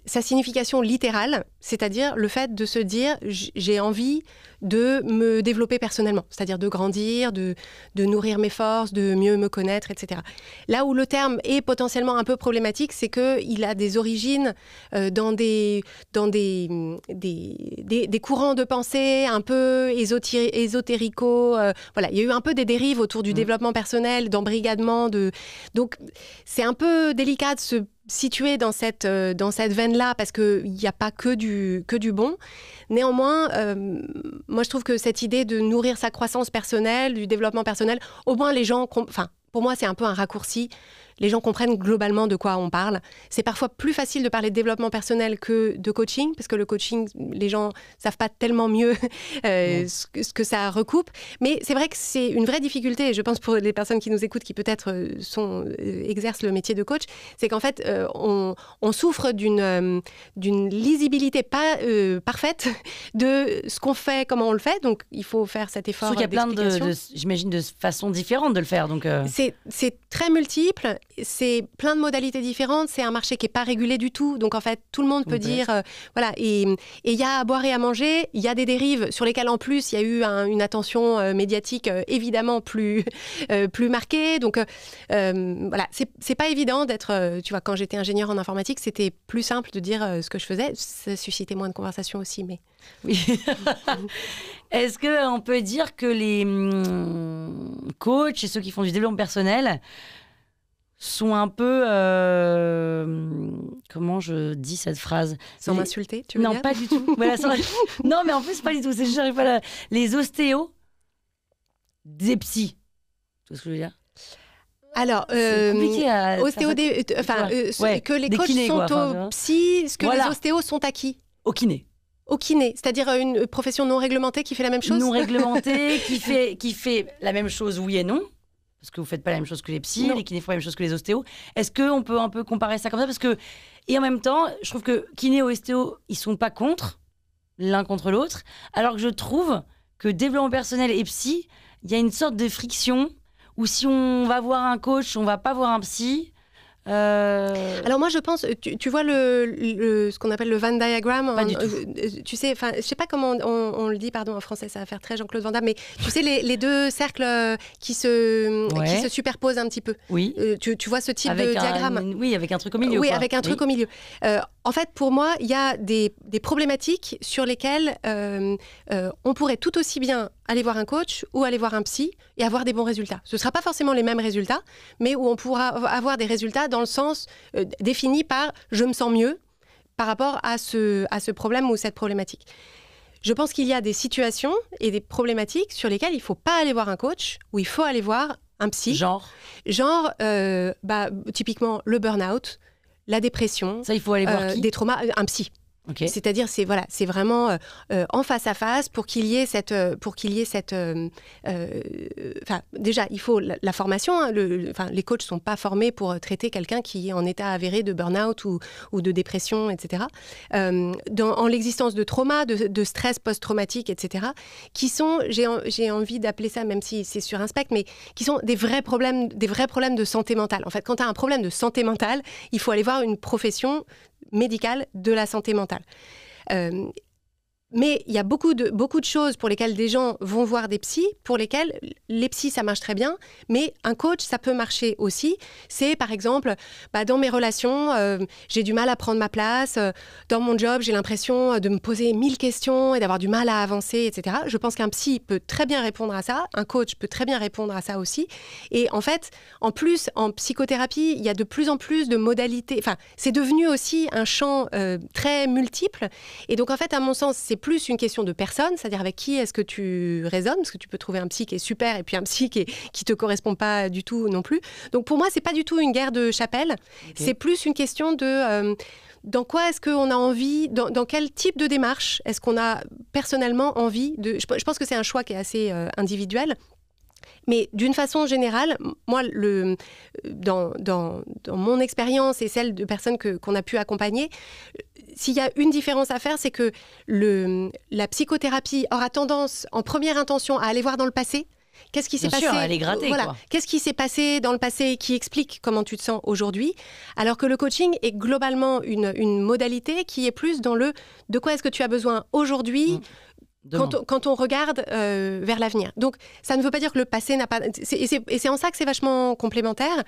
Speaker 2: sa signification littérale, c'est-à-dire le fait de se dire j'ai envie de me développer personnellement, c'est-à-dire de grandir, de nourrir mes forces, de mieux me connaître, etc. Là où le terme est potentiellement un peu problématique, c'est qu'il a des origines dans des courants de pensée un peu ésotérico. Voilà, il y a eu un peu des dérives autour du développement personnel, d'embrigadement. Donc, c'est un peu délicat de se situé dans cette veine-là parce qu'il n'y a pas que du bon. Néanmoins, moi, je trouve que cette idée de nourrir sa croissance personnelle, du développement personnel, au moins les gens... Pour moi, c'est un peu un raccourci. Les gens comprennent globalement de quoi on parle. C'est parfois plus facile de parler de développement personnel que de coaching, parce que le coaching, les gens ne savent pas tellement mieux ce que ça recoupe. Mais c'est vrai que c'est une vraie difficulté, je pense pour les personnes qui nous écoutent, qui peut-être exercent le métier de coach, c'est qu'en fait, on souffre d'une lisibilité pas parfaite de ce qu'on fait, comment on le fait. Donc, il faut faire cet effort d'explication.
Speaker 3: Il y a plein j'imagine, de façons différentes de le faire. Donc,
Speaker 2: c'est très multiple. c'est plein de modalités différentes. C'est un marché qui n'est pas régulé du tout. Donc, en fait, tout le monde peut dire... voilà. Et il y a à boire et à manger. Il y a des dérives sur lesquelles, en plus, il y a eu une attention médiatique évidemment plus marquée. Donc, voilà. C'est pas évident d'être... tu vois, quand j'étais ingénieure en informatique, c'était plus simple de dire ce que je faisais. Ça suscitait moins de conversations aussi, mais...
Speaker 3: Oui. Est-ce qu'on peut dire que les coachs et ceux qui font du développement personnel sont un peu... comment je dis cette phrase ?
Speaker 2: Sans m'insulter, tu veux dire ?
Speaker 3: Non, pas du tout. Voilà, non, mais en plus, pas du tout. J'arrive pas là. Les ostéos des psys. Tu vois ce que je veux dire ?
Speaker 2: Alors,
Speaker 3: c'est compliqué à...
Speaker 2: que les coachs
Speaker 3: kinés,
Speaker 2: sont aux psys, ce que les ostéos sont à qui ?
Speaker 3: Au kiné.
Speaker 2: Au kiné, c'est-à-dire une profession non réglementée qui fait la même chose ?
Speaker 3: Non réglementée, qui fait la même chose, oui et non. Parce que vous ne faites pas la même chose que les psys, les kinés font la même chose que les ostéos. Est-ce qu'on peut un peu comparer ça comme ça ? Parce que, et en même temps, je trouve que kiné et ostéo, ils ne sont pas l'un contre l'autre. Alors que je trouve que développement personnel et psy, il y a une sorte de friction où si on va voir un coach, on ne va pas voir un psy.
Speaker 2: Alors moi je pense, tu vois ce qu'on appelle le Venn diagram.
Speaker 3: Pas du tout.
Speaker 2: Tu sais, enfin je sais pas comment on le dit, pardon en français, ça va faire très Jean-Claude Van Damme, mais tu sais les deux cercles qui se superposent un petit peu.
Speaker 3: Oui.
Speaker 2: Tu vois ce type de diagramme.
Speaker 3: Oui, avec un truc au milieu.
Speaker 2: Oui, avec un truc au milieu. En fait, pour moi, il y a des problématiques sur lesquelles on pourrait tout aussi bien aller voir un coach ou aller voir un psy et avoir des bons résultats. Ce ne sera pas forcément les mêmes résultats, mais où on pourra avoir des résultats dans le sens défini par « je me sens mieux » par rapport à ce problème ou cette problématique. Je pense qu'il y a des situations et des problématiques sur lesquelles il ne faut pas aller voir un coach, ou il faut aller voir un psy.
Speaker 3: Genre,
Speaker 2: typiquement le burn-out, la dépression,
Speaker 3: ça, il faut aller voir qui ?
Speaker 2: Des traumas, un psy.
Speaker 3: Okay.
Speaker 2: C'est-à-dire, c'est vraiment en face à face pour qu'il y ait cette... déjà, il faut la formation. Hein, les coachs ne sont pas formés pour traiter quelqu'un qui est en état avéré de burn-out ou de dépression, etc. En l'existence de traumas, de stress post-traumatique, etc., qui sont, j'ai envie d'appeler ça, même si c'est sur un spectre, mais qui sont des vrais problèmes de santé mentale. En fait, quand tu as un problème de santé mentale, il faut aller voir une profession médicale de la santé mentale. Mais il y a beaucoup de choses pour lesquelles des gens vont voir des psys, pour lesquels les psys, ça marche très bien, mais un coach, ça peut marcher aussi. C'est par exemple, dans mes relations, j'ai du mal à prendre ma place, dans mon job, j'ai l'impression de me poser 1000 questions et d'avoir du mal à avancer, etc. Je pense qu'un psy peut très bien répondre à ça, un coach peut très bien répondre à ça aussi. Et en fait, en plus, en psychothérapie, il y a de plus en plus de modalités. Enfin, c'est devenu aussi un champ très multiple. Et donc, en fait, à mon sens, c'est plus une question de personne, c'est-à-dire avec qui est-ce que tu résonnes, parce que tu peux trouver un psy qui est super et puis un psy qui te correspond pas du tout non plus. Donc pour moi, c'est pas du tout une guerre de chapelle, c'est plus une question de dans quoi est-ce qu'on a envie, dans quel type de démarche est-ce qu'on a personnellement envie de... Je pense que c'est un choix qui est assez individuel. Mais d'une façon générale, moi, dans mon expérience et celle de personnes qu'on a pu accompagner, s'il y a une différence à faire, c'est que la psychothérapie aura tendance, en première intention, à aller voir dans le passé. Qu'est-ce qui s'est passé ?
Speaker 3: Bien sûr, aller gratter, quoi.
Speaker 2: Qu'est-ce qui s'est passé dans le passé qui explique comment tu te sens aujourd'hui ? Alors que le coaching est globalement une modalité qui est plus dans de quoi est-ce que tu as besoin aujourd'hui ? Quand on regarde vers l'avenir. Donc, ça ne veut pas dire que le passé n'a pas... Et c'est en ça que c'est vachement complémentaire.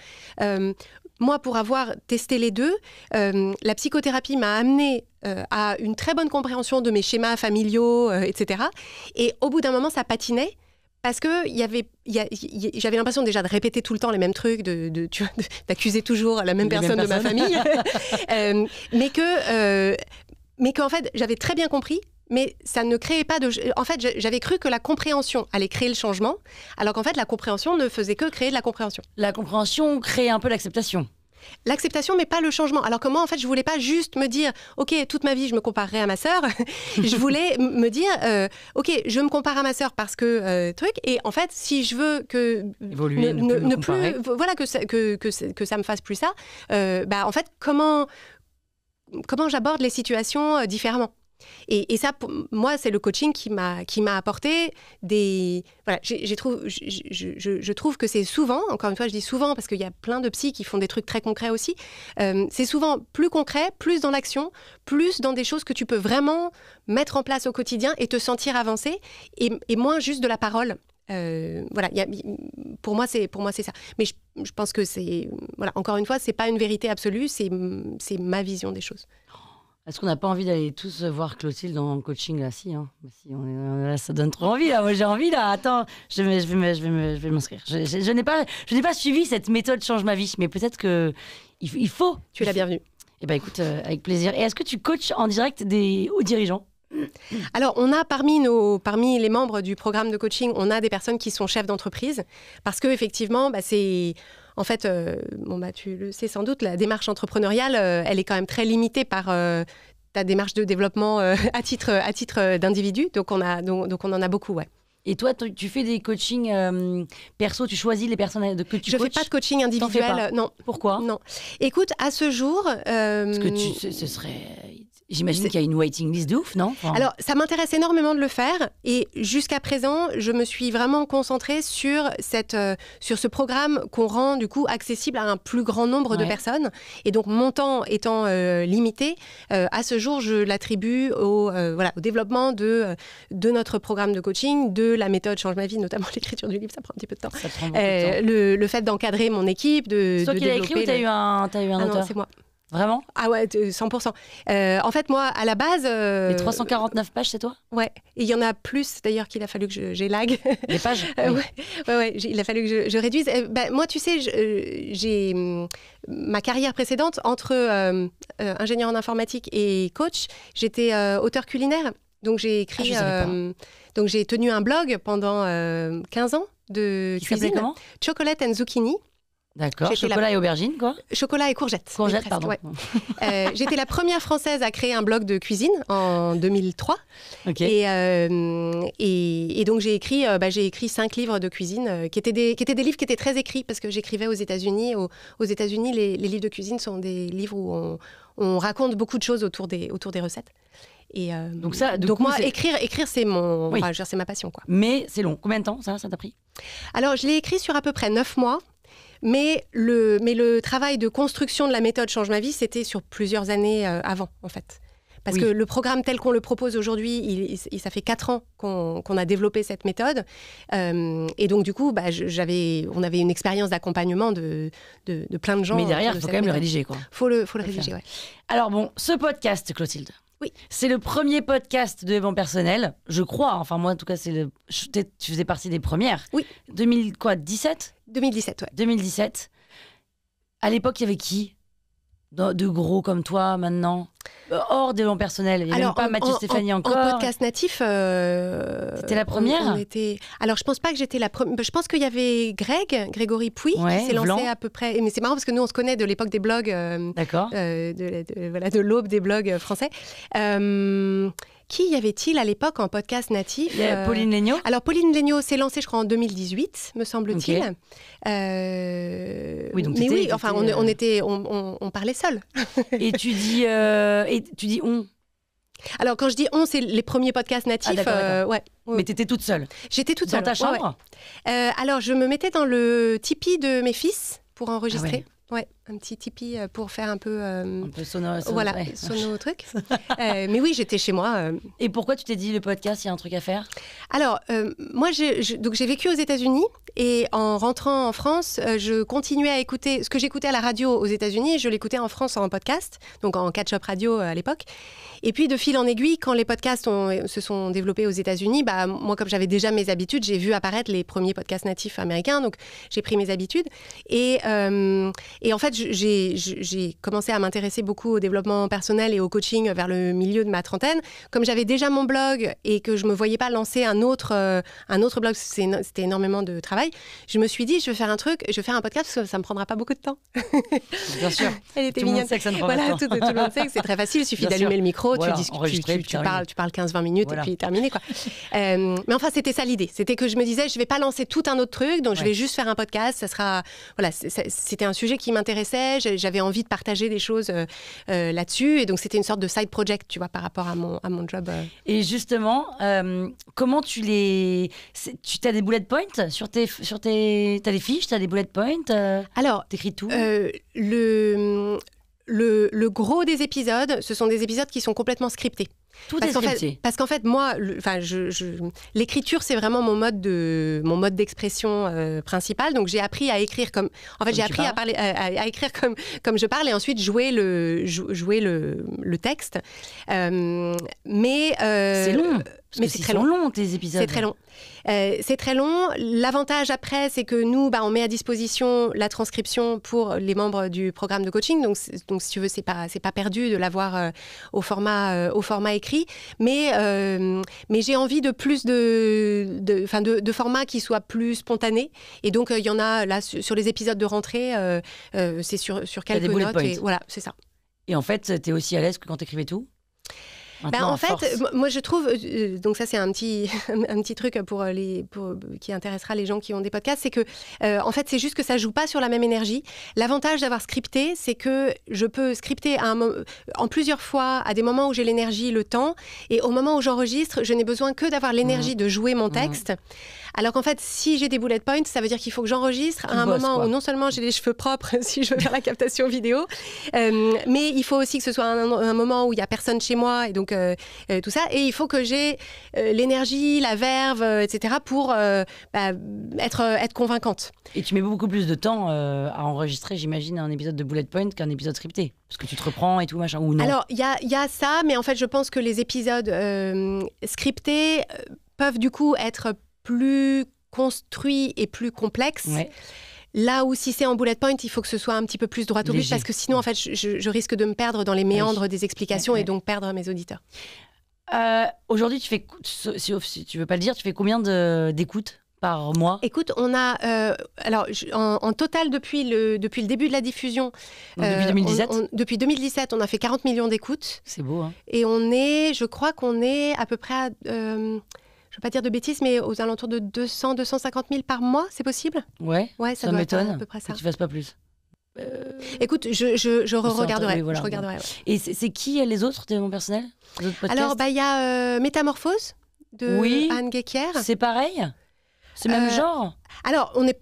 Speaker 2: Moi, pour avoir testé les deux, la psychothérapie m'a amenée à une très bonne compréhension de mes schémas familiaux, etc. Et au bout d'un moment, ça patinait. Parce que j'avais l'impression déjà de répéter tout le temps les mêmes trucs, d'accuser toujours la même personne de ma famille. Mais qu'en fait, j'avais très bien compris. Mais ça ne créait pas de... En fait, j'avais cru que la compréhension allait créer le changement, alors qu'en fait, la compréhension ne faisait que créer de la compréhension.
Speaker 3: La compréhension crée un peu l'acceptation.
Speaker 2: L'acceptation, mais pas le changement. Alors que moi, en fait, je voulais pas juste me dire, OK, toute ma vie, je me comparerai à ma sœur. Je voulais me dire, OK, je me compare à ma sœur parce que truc. Et en fait, si je veux que
Speaker 3: évoluer,
Speaker 2: ne plus, voilà, que ça me fasse plus ça, en fait, comment j'aborde les situations différemment. Et ça, pour moi, c'est le coaching qui m'a apporté des... Voilà, je trouve que c'est souvent, encore une fois, je dis souvent, parce qu'il y a plein de psys qui font des trucs très concrets aussi, c'est souvent plus concret, plus dans l'action, plus dans des choses que tu peux vraiment mettre en place au quotidien et te sentir avancer, et moins juste de la parole. Voilà, pour moi, c'est ça. Mais je pense que c'est... Voilà, encore une fois, c'est pas une vérité absolue, c'est ma vision des choses.
Speaker 3: Est-ce qu'on n'a pas envie d'aller tous voir Clotilde en coaching là? Si, hein. Si ça donne trop envie là. Moi j'ai envie là. Attends, je vais m'inscrire. Je n'ai pas suivi cette méthode Change ma vie, mais peut-être que il faut.
Speaker 2: Tu es la bienvenue.
Speaker 3: Eh ben écoute, avec plaisir. Et est-ce que tu coaches en direct aux dirigeants?
Speaker 2: Alors, on a parmi les membres du programme de coaching, on a des personnes qui sont chefs d'entreprise, parce que effectivement, c'est... En fait, tu le sais sans doute, la démarche entrepreneuriale, elle est quand même très limitée par ta démarche de développement à titre d'individu. Donc, on en a beaucoup, ouais.
Speaker 3: Et toi, tu fais des coachings perso, tu choisis les personnes que tu coaches?
Speaker 2: Je ne fais pas de coaching individuel, non.
Speaker 3: Pourquoi?
Speaker 2: Non. Écoute, à ce jour...
Speaker 3: Parce que ce serait... J'imagine qu'il y a une waiting list de ouf, non?
Speaker 2: Alors, ça m'intéresse énormément de le faire. Et jusqu'à présent, je me suis vraiment concentrée sur ce programme qu'on rend du coup accessible à un plus grand nombre de personnes. Et donc, mon temps étant limité, à ce jour, je l'attribue au développement de notre programme de coaching, de la méthode Change ma vie, notamment l'écriture du livre, ça prend un petit peu de temps.
Speaker 3: Ça prend beaucoup de temps.
Speaker 2: Le fait d'encadrer mon équipe, de
Speaker 3: toi qui l'as écrit ou t'as eu un auteur?
Speaker 2: Non, c'est moi.
Speaker 3: Vraiment?
Speaker 2: Ah ouais, 100%. En fait, moi, à la base...
Speaker 3: Les 349 pages, c'est toi? Ouais.
Speaker 2: Et il y en a plus, d'ailleurs, qu'il a fallu que j'élague.
Speaker 3: Les pages?
Speaker 2: Ouais, il a fallu que je réduise. Moi, tu sais, j'ai ma carrière précédente, entre ingénieur en informatique et coach, j'étais auteur culinaire. Donc, j'ai écrit... donc, j'ai tenu un blog pendant 15 ans de
Speaker 3: qui
Speaker 2: cuisine.
Speaker 3: Comment?
Speaker 2: Chocolate and Zucchini.
Speaker 3: D'accord, chocolat et aubergine, quoi?
Speaker 2: Chocolat et courgettes.
Speaker 3: Courgettes, pardon.
Speaker 2: Ouais. J'étais la première Française à créer un blog de cuisine en 2003.
Speaker 3: Okay.
Speaker 2: Et donc, j'ai écrit 5 livres de cuisine qui étaient des livres qui étaient très écrits parce que j'écrivais aux États-Unis. Aux États-Unis, les livres de cuisine sont des livres où on raconte beaucoup de choses autour des recettes. Et donc moi, écrire, c'est c'est ma passion, quoi.
Speaker 3: Mais c'est long. Combien de temps ça t'a pris?
Speaker 2: Alors, je l'ai écrit sur à peu près 9 mois. Mais le travail de construction de la méthode Change ma vie, c'était sur plusieurs années avant, en fait. Parce que le programme tel qu'on le propose aujourd'hui, ça fait 4 ans qu'on a développé cette méthode. Et donc, du coup, on avait une expérience d'accompagnement de plein de gens.
Speaker 3: Mais derrière, il faut quand même le rédiger, quoi.
Speaker 2: Faut le rédiger, ouais.
Speaker 3: Alors bon, ce podcast, Clotilde,
Speaker 2: oui.
Speaker 3: C'est le premier podcast de développement personnel, je crois. Enfin, moi, en tout cas, tu faisais partie des premières.
Speaker 2: Oui.
Speaker 3: 2017,
Speaker 2: 2017, ouais.
Speaker 3: 2017. À l'époque, il y avait qui de gros comme toi, maintenant? Hors développement personnel. Il n'y avait même pas Mathieu Stéphanie encore.
Speaker 2: En podcast natif...
Speaker 3: C'était la première?
Speaker 2: Alors, je ne pense pas que j'étais la première. Je pense qu'il y avait Grégory Pouy, qui s'est lancé à peu près... Mais c'est marrant parce que nous, on se connaît de l'époque des blogs...
Speaker 3: D'accord.
Speaker 2: De l'aube des blogs français. Qui y avait-il à l'époque en podcast natif?
Speaker 3: Pauline Léniaud.
Speaker 2: Alors, Pauline Léniaud s'est lancée, je crois, en 2018, me semble-t-il.
Speaker 3: Okay.
Speaker 2: Oui, donc mais oui, enfin, on parlait seul.
Speaker 3: Et tu dis on?
Speaker 2: Alors, quand je dis on, c'est les premiers podcasts natifs.
Speaker 3: D'accord.
Speaker 2: Ouais.
Speaker 3: Mais t'étais toute seule?
Speaker 2: J'étais toute seule.
Speaker 3: Dans ta chambre?
Speaker 2: Ouais. Alors, je me mettais dans le Tipeee de mes fils pour enregistrer.
Speaker 3: Ah
Speaker 2: ouais, un petit Tipeee pour faire un peu...
Speaker 3: un peu sono
Speaker 2: voilà, sono truc. Mais oui, j'étais chez moi.
Speaker 3: Et pourquoi tu t'es dit, le podcast, il y a un truc à faire? Alors,
Speaker 2: moi, j'ai vécu aux États-Unis et en rentrant en France, je continuais à écouter... Ce que j'écoutais à la radio aux États-Unis, je l'écoutais en France en podcast, donc en catch-up radio à l'époque. Et puis, de fil en aiguille, quand les podcasts se sont développés aux États-Unis, moi, comme j'avais déjà mes habitudes, j'ai vu apparaître les premiers podcasts natifs américains, donc j'ai pris mes habitudes. Et en fait, j'ai commencé à m'intéresser beaucoup au développement personnel et au coaching vers le milieu de ma trentaine. Comme j'avais déjà mon blog et que je ne me voyais pas lancer un autre blog, c'était énormément de travail, travail, je me suis dit, je vais faire un podcast parce que ça me prendra pas beaucoup de temps.
Speaker 3: Bien sûr.
Speaker 2: Elle était
Speaker 3: Tout le
Speaker 2: mignonne.
Speaker 3: monde sait que ça ne prend pas
Speaker 2: Voilà,
Speaker 3: de temps.
Speaker 2: tout le monde sait que c'est très facile. Il suffit d'allumer le micro,
Speaker 3: Voilà,
Speaker 2: tu parles 15-20 minutes et puis terminé, quoi. Mais enfin, c'était ça l'idée. C'était que je me disais, je vais pas lancer tout un autre truc, donc je vais juste faire un podcast. Ça sera, voilà, c'était un sujet qui m'intéressait. J'avais envie de partager des choses là-dessus, et donc c'était une sorte de side project, tu vois, par rapport à mon job.
Speaker 3: Et justement, comment tu as des bullet points t'as des fiches, t'as des bullet points. Alors, t'écris tout.
Speaker 2: Le gros des épisodes, ce sont des épisodes qui sont complètement scriptés.
Speaker 3: Tout est scripté.
Speaker 2: Parce qu'en fait, moi, l'écriture, c'est vraiment mon mode d'expression principal. Donc, j'ai appris à écrire comme à écrire comme je parle, et ensuite jouer le texte. Mais
Speaker 3: c'est long.
Speaker 2: Mais c'est très long,
Speaker 3: tes épisodes.
Speaker 2: C'est très long. C'est très long. L'avantage après, c'est que nous, on met à disposition la transcription pour les membres du programme de coaching. Donc si tu veux, c'est pas perdu de l'avoir au format écrit. Mais j'ai envie de plus de formats qui soient plus spontanés. Et donc il y en a là sur les épisodes de rentrée. C'est sur quelques notes. Et voilà, c'est ça.
Speaker 3: Et en fait, tu es aussi à l'aise que quand tu écrivais tout?
Speaker 2: En fait, moi je trouve, donc ça c'est un petit truc qui intéressera les gens qui ont des podcasts, c'est que en fait c'est juste que ça joue pas sur la même énergie. L'avantage d'avoir scripté, c'est que je peux scripter en plusieurs fois à des moments où j'ai l'énergie, le temps, et au moment où j'enregistre, je n'ai besoin que d'avoir l'énergie de jouer mon texte. Alors qu'en fait, si j'ai des bullet points, ça veut dire qu'il faut que j'enregistre à un moment où non seulement j'ai les cheveux propres si je veux faire la captation vidéo, mais il faut aussi que ce soit un moment où il n'y a personne chez moi, et donc tout ça. Et il faut que j'ai l'énergie, la verve, etc. pour être convaincante.
Speaker 3: Et tu mets beaucoup plus de temps à enregistrer, j'imagine, un épisode de bullet point qu'un épisode scripté. Parce que tu te reprends et tout, machin, ou non?
Speaker 2: Alors, il y a ça, mais en fait, je pense que les épisodes scriptés peuvent du coup être plus construit et plus complexe. Ouais. Là où si c'est en bullet point, il faut que ce soit un petit peu plus droit au but, parce que sinon, en fait, je risque de me perdre dans les méandres des explications et donc perdre mes auditeurs.
Speaker 3: Aujourd'hui, tu fais, si tu veux pas le dire, tu fais combien d'écoutes par mois?
Speaker 2: Écoute, on a, alors en total depuis le début de la diffusion,
Speaker 3: depuis 2017
Speaker 2: depuis 2017, on a fait 40 millions d'écoutes.
Speaker 3: C'est beau, hein.
Speaker 2: Et je crois qu'on est à peu près à... je ne veux pas dire de bêtises, mais aux alentours de 200-250 000 par mois, c'est possible?
Speaker 3: Ouais, ça doit
Speaker 2: m'étonne
Speaker 3: être à peu près ça. Que tu fasses pas plus.
Speaker 2: Écoute, je regarderai. Oui, voilà, je regarderai. Ouais.
Speaker 3: Et c'est qui les autres développement personnel?
Speaker 2: Alors, il y a Métamorphose de Anne Guéquière.
Speaker 3: C'est pareil? C'est le même genre?
Speaker 2: Alors, on n'a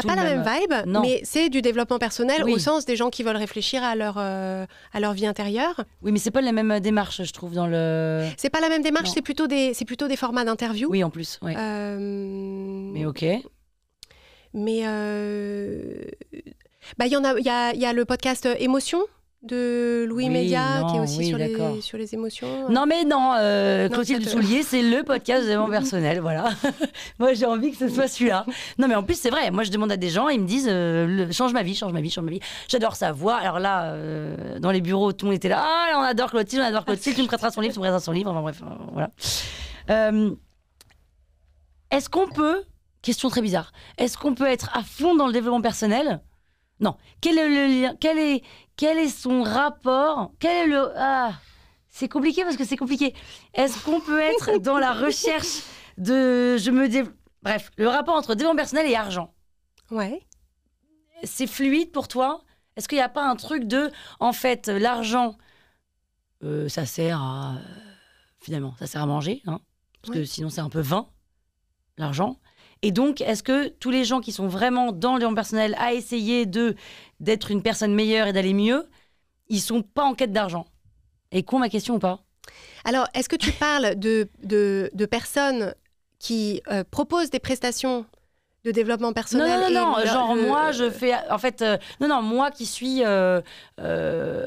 Speaker 2: pas la même vibe, mais c'est du développement personnel au sens des gens qui veulent réfléchir à leur vie intérieure. Oui,
Speaker 3: mais c'est pas la même démarche, je trouve, dans le...
Speaker 2: C'est pas la même démarche, c'est plutôt des formats d'interview.
Speaker 3: Oui, en plus, oui. Mais ok.
Speaker 2: Mais il y a le podcast Émotion de Louis Média, qui est aussi sur les émotions.
Speaker 3: Non, mais non, Clotilde Soulier, c'est le podcast de développement personnel, voilà. Moi, j'ai envie que ce soit celui-là. Non, mais en plus, c'est vrai. Moi, je demande à des gens, ils me disent change ma vie, change ma vie, change ma vie. J'adore sa voix. Alors là, dans les bureaux, tout le monde était là. Ah, on adore Clotilde, tu me prêteras son livre, tu me prêteras son livre. Enfin, bref, voilà. Est-ce qu'on peut, question très bizarre, est-ce qu'on peut être à fond dans le développement personnel? Non. Quel est le lien? Quel est son rapport? C'est compliqué parce que c'est compliqué. Est-ce qu'on peut être dans la recherche de... Bref, le rapport entre développement personnel et argent.
Speaker 2: Ouais.
Speaker 3: C'est fluide pour toi? Est-ce qu'il n'y a pas un truc de... En fait, l'argent, ça sert à... Finalement, ça sert à manger, hein, parce que sinon c'est un peu vain, l'argent. Et donc, est-ce que tous les gens qui sont vraiment dans le développement personnel à essayer d'être une personne meilleure et d'aller mieux, ils sont pas en quête d'argent? Et con ma question ou pas?
Speaker 2: Alors, est-ce que tu parles de personnes qui proposent des prestations de développement personnel?
Speaker 3: Non, genre moi je fais... En fait, moi qui suis...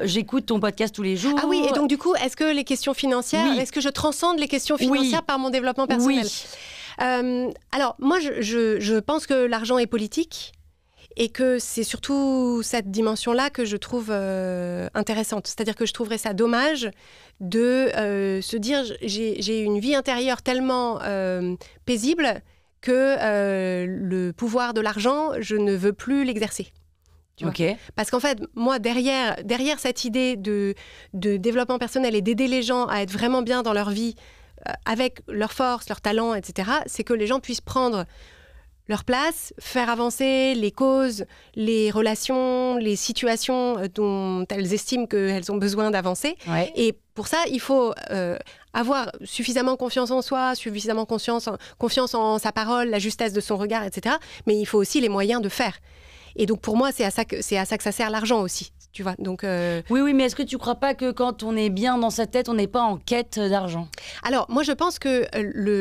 Speaker 3: j'écoute ton podcast tous les jours.
Speaker 2: Ah oui, et donc du coup, est-ce que les questions financières... Est-ce que je transcende les questions financières par mon développement personnel? Alors, moi, je pense que l'argent est politique et que c'est surtout cette dimension-là que je trouve intéressante. C'est-à-dire que je trouverais ça dommage de se dire j'ai une vie intérieure tellement paisible que le pouvoir de l'argent, je ne veux plus l'exercer.
Speaker 3: Ok.
Speaker 2: Parce qu'en fait, moi, derrière cette idée de développement personnel et d'aider les gens à être vraiment bien dans leur vie, avec leurs forces, leurs talents, etc., c'est que les gens puissent prendre leur place, faire avancer les causes, les relations, les situations dont elles estiment qu'elles ont besoin d'avancer.
Speaker 3: Ouais.
Speaker 2: Et pour ça, il faut avoir suffisamment confiance en soi, suffisamment confiance en sa parole, la justesse de son regard, etc. Mais il faut aussi les moyens de faire. Et donc pour moi, c'est à ça que ça sert l'argent aussi, tu vois. Donc
Speaker 3: Oui, mais est-ce que tu crois pas que quand on est bien dans sa tête, on n'est pas en quête d'argent?
Speaker 2: Alors moi, je pense que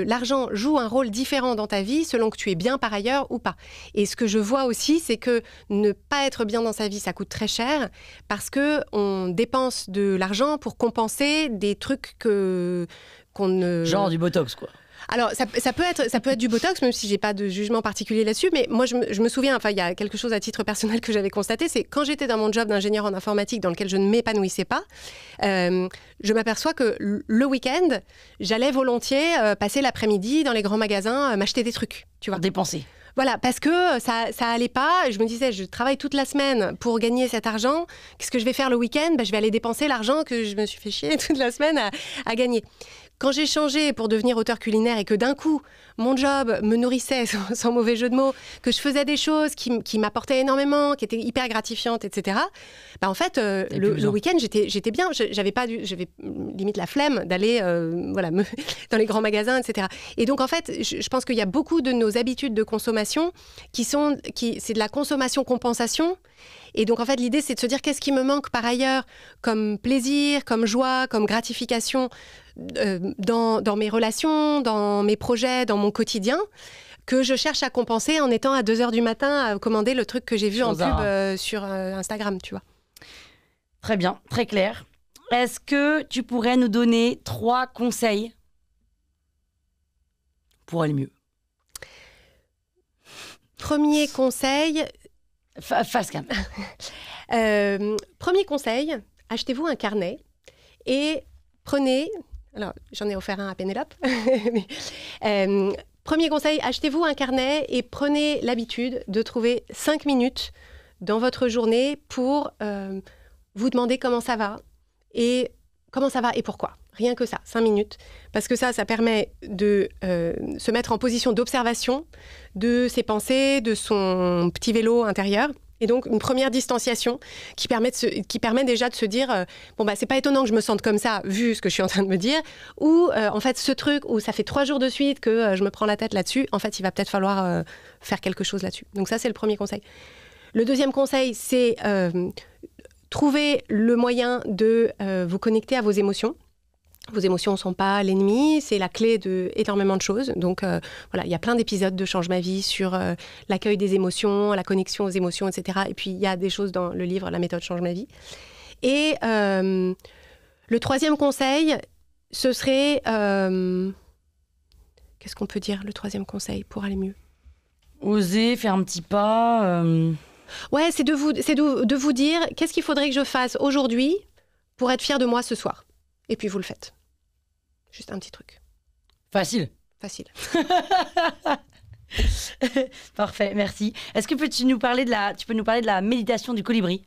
Speaker 2: l'argent joue un rôle différent dans ta vie selon que tu es bien par ailleurs ou pas. Et ce que je vois aussi, c'est que ne pas être bien dans sa vie, ça coûte très cher parce que on dépense de l'argent pour compenser des trucs qu'on ne...
Speaker 3: Genre du Botox, quoi.
Speaker 2: Alors, ça peut être du Botox, même si j'ai pas de jugement particulier là-dessus, mais moi, je me souviens, enfin, il y a quelque chose à titre personnel que j'avais constaté, c'est quand j'étais dans mon job d'ingénieur en informatique dans lequel je ne m'épanouissais pas, je m'aperçois que le week-end, j'allais volontiers passer l'après-midi dans les grands magasins, m'acheter des trucs, tu vois.
Speaker 3: Dépenser.
Speaker 2: Voilà, parce que ça allait pas. Je me disais, je travaille toute la semaine pour gagner cet argent. Qu'est-ce que je vais faire le week-end ? Je vais aller dépenser l'argent que je me suis fait chier toute la semaine à gagner. Quand j'ai changé pour devenir auteur culinaire et que d'un coup, mon job me nourrissait, sans mauvais jeu de mots, que je faisais des choses qui m'apportaient énormément, qui étaient hyper gratifiantes, etc., bah en fait, le week-end, j'étais bien. J'avais limite la flemme d'aller dans les grands magasins, etc. Et donc, en fait, je pense qu'il y a beaucoup de nos habitudes de consommation c'est de la consommation-compensation. Et donc, en fait, l'idée, c'est de se dire qu'est-ce qui me manque par ailleurs comme plaisir, comme joie, comme gratification dans mes relations, dans mes projets, dans mon quotidien, que je cherche à compenser en étant à 2h du matin à commander le truc que j'ai vu en pub sur Instagram, tu vois.
Speaker 3: Très bien, très clair. Est-ce que tu pourrais nous donner 3 conseils pour aller mieux?
Speaker 2: Premier conseil...
Speaker 3: Face cam.
Speaker 2: Premier conseil, achetez-vous un carnet et prenez... Alors, j'en ai offert un à Pénélope. Premier conseil, achetez-vous un carnet et prenez l'habitude de trouver 5 minutes dans votre journée pour vous demander comment ça va et pourquoi. Rien que ça, 5 minutes. Parce que ça permet de se mettre en position d'observation de ses pensées, de son petit vélo intérieur. Et donc, une première distanciation qui permet déjà de se dire c'est pas étonnant que je me sente comme ça, vu ce que je suis en train de me dire. Ou, en fait, ce truc où ça fait 3 jours de suite que je me prends la tête là-dessus, en fait, il va peut-être falloir faire quelque chose là-dessus. Donc ça, c'est le premier conseil. Le deuxième conseil, c'est trouver le moyen de vous connecter à vos émotions. Vos émotions ne sont pas l'ennemi, c'est la clé d'énormément de choses. Donc il y a plein d'épisodes de Change ma vie sur l'accueil des émotions, la connexion aux émotions, etc. Et puis il y a des choses dans le livre La méthode Change ma vie. Et le troisième conseil, ce serait... qu'est-ce qu'on peut dire, le troisième conseil pour aller mieux ?
Speaker 3: Oser faire un petit pas.
Speaker 2: Ouais, c'est de vous dire qu'est-ce qu'il faudrait que je fasse aujourd'hui pour être fière de moi ce soir. Et puis vous le faites. Juste un petit truc.
Speaker 3: Facile. Parfait, merci. Est-ce que tu peux nous parler de la méditation du colibri ?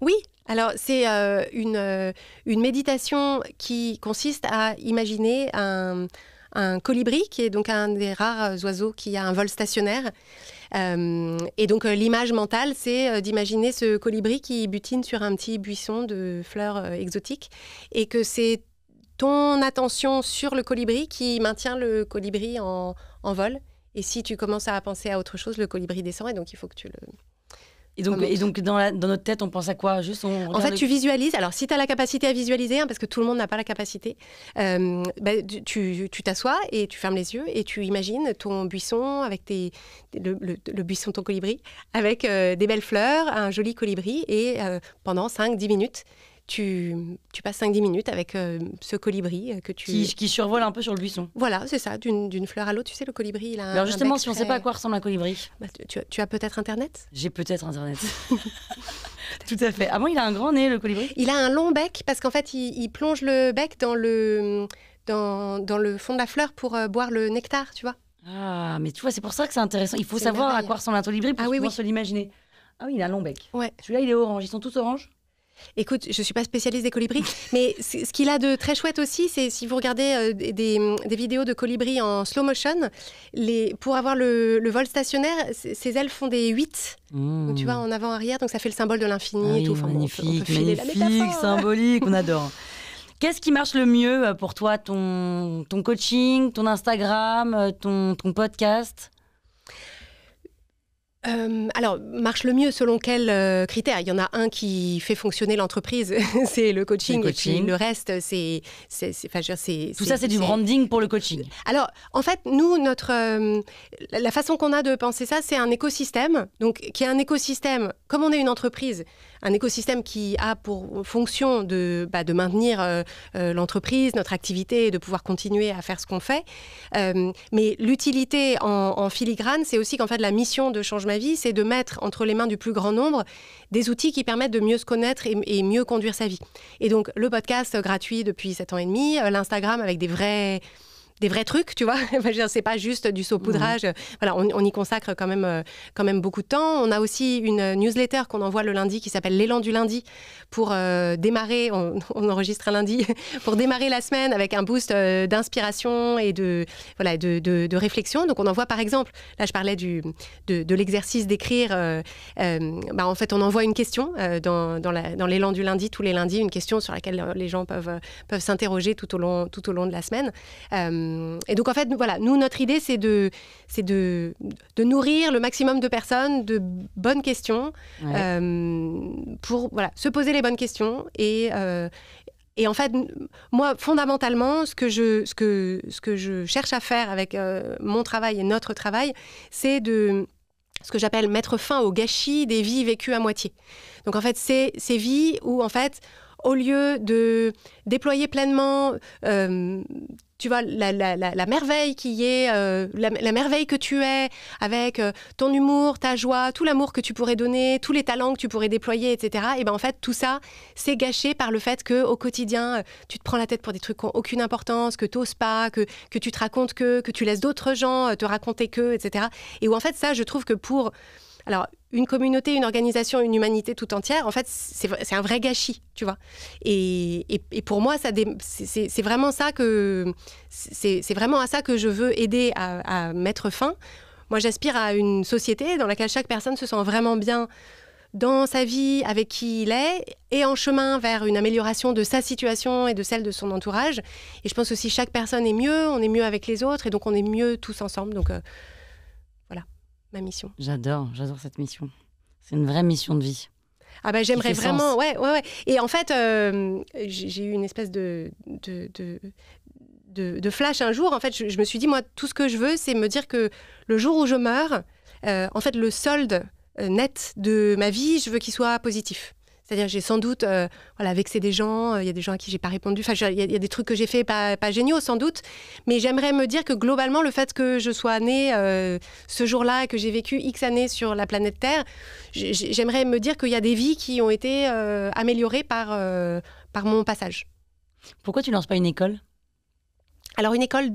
Speaker 2: Oui, alors c'est une méditation qui consiste à imaginer un colibri, qui est donc un des rares oiseaux qui a un vol stationnaire. Et donc l'image mentale, c'est d'imaginer ce colibri qui butine sur un petit buisson de fleurs exotiques et que c'est ton attention sur le colibri qui maintient le colibri en vol. Et si tu commences à penser à autre chose, le colibri descend et donc il faut que tu le...
Speaker 3: Et donc dans notre tête, on pense à quoi ? Juste
Speaker 2: en fait, tu visualises. Alors, si tu as la capacité à visualiser, parce que tout le monde n'a pas la capacité, tu t'assois et tu fermes les yeux et tu imagines ton buisson avec le buisson de ton colibri, avec des belles fleurs, un joli colibri et pendant 5-10 minutes, tu passes 5-10 minutes avec ce colibri que tu...
Speaker 3: Qui survole un peu sur le buisson.
Speaker 2: Voilà, c'est ça, d'une fleur à l'autre. Tu sais, le colibri, il a
Speaker 3: Alors justement, si on ne
Speaker 2: très...
Speaker 3: sait pas à quoi ressemble un colibri...
Speaker 2: tu as peut-être Internet ?
Speaker 3: J'ai peut-être Internet. Tout à fait. Ah bon, il a un grand nez, le colibri ?
Speaker 2: Il a un long bec, parce qu'en fait, il plonge le bec dans le fond de la fleur pour boire le nectar, tu vois.
Speaker 3: Ah, mais tu vois, c'est pour ça que c'est intéressant. Il faut
Speaker 2: C'est
Speaker 3: savoir à
Speaker 2: merveille.
Speaker 3: quoi ressemble un colibri pour
Speaker 2: Ah oui,
Speaker 3: pouvoir
Speaker 2: oui.
Speaker 3: se l'imaginer. Ah oui, il a un long bec.
Speaker 2: Ouais.
Speaker 3: Celui-là, il est orange. Ils sont tous oranges?
Speaker 2: Écoute, je ne suis pas spécialiste des colibris, mais ce qu'il a de très chouette aussi, c'est si vous regardez des vidéos de colibris en slow motion, pour avoir le vol stationnaire, ses ailes font des 8, donc, tu vois, en avant-arrière, donc ça fait le symbole de l'infini
Speaker 3: Ah
Speaker 2: et tout.
Speaker 3: oui,
Speaker 2: Enfin, bon,
Speaker 3: magnifique,
Speaker 2: on peut filer la
Speaker 3: magnifique,
Speaker 2: métaphore.
Speaker 3: symbolique, on adore. Qu'est-ce qui marche le mieux pour toi, ton coaching, ton Instagram, ton podcast?
Speaker 2: Alors, marche le mieux selon quels critères? Il y en a un qui fait fonctionner l'entreprise, c'est le coaching, et puis le reste, c'est
Speaker 3: tout ça, c'est du branding pour le coaching.
Speaker 2: Alors, en fait, nous, la façon qu'on a de penser ça, c'est un écosystème. Donc, qui est un écosystème, comme on est une entreprise, un écosystème qui a pour fonction de maintenir l'entreprise, notre activité, et de pouvoir continuer à faire ce qu'on fait. Mais l'utilité en filigrane, c'est aussi qu'en fait, la mission de Change ma vie, c'est de mettre entre les mains du plus grand nombre des outils qui permettent de mieux se connaître et mieux conduire sa vie. Et donc, le podcast gratuit depuis 7 ans et demi, l'Instagram avec des vrais trucs, tu vois. C'est pas juste du saupoudrage. Voilà, on y consacre quand même beaucoup de temps. On a aussi une newsletter qu'on envoie le lundi qui s'appelle l'élan du lundi pour démarrer, on enregistre un lundi, pour démarrer la semaine avec un boost d'inspiration et de réflexion. Donc on envoie par exemple, là je parlais de l'exercice d'écrire, en fait on envoie une question dans l'élan du lundi, tous les lundis, une question sur laquelle les gens peuvent s'interroger tout au long de la semaine. Et donc en fait, voilà, nous notre idée c'est de nourrir le maximum de personnes de bonnes questions pour se poser les bonnes questions et en fait moi fondamentalement ce que je cherche à faire avec mon travail et notre travail, c'est de ce que j'appelle mettre fin au gâchis des vies vécues à moitié. Donc en fait c'est ces vies où en fait au lieu de déployer pleinement tu vois, la merveille qui est, la merveille que tu es, avec ton humour, ta joie, tout l'amour que tu pourrais donner, tous les talents que tu pourrais déployer, etc. Et ben en fait, tout ça, c'est gâché par le fait qu'au quotidien, tu te prends la tête pour des trucs qui n'ont aucune importance, que tu n'oses pas, que tu te racontes que tu laisses d'autres gens te raconter que, etc. Et où en fait, ça, je trouve que pour... Alors, une communauté, une organisation, une humanité tout entière, en fait, c'est un vrai gâchis, tu vois. Et pour moi, c'est vraiment ça c'est vraiment à ça que je veux aider à mettre fin. Moi, j'aspire à une société dans laquelle chaque personne se sent vraiment bien dans sa vie, avec qui il est, et en chemin vers une amélioration de sa situation et de celle de son entourage. Et je pense aussi chaque personne est mieux, on est mieux avec les autres, et donc on est mieux tous ensemble. Donc, voilà. Ma mission.
Speaker 3: J'adore cette mission. C'est une vraie mission de vie.
Speaker 2: Ah bah j'aimerais vraiment, ouais. Et en fait, j'ai eu une espèce de flash un jour. En fait, je me suis dit, moi, tout ce que je veux, c'est me dire que le jour où je meurs, en fait, le solde net de ma vie, je veux qu'il soit positif. C'est-à-dire, j'ai sans doute vexé des gens, il y a des gens à qui j'ai pas répondu. Enfin, il y a des trucs que j'ai fait pas géniaux, sans doute. Mais j'aimerais me dire que globalement, le fait que je sois née ce jour-là, que j'ai vécu X années sur la planète Terre, j'aimerais me dire qu'il y a des vies qui ont été améliorées par mon passage.
Speaker 3: Pourquoi tu lances pas une école ?
Speaker 2: Alors, une école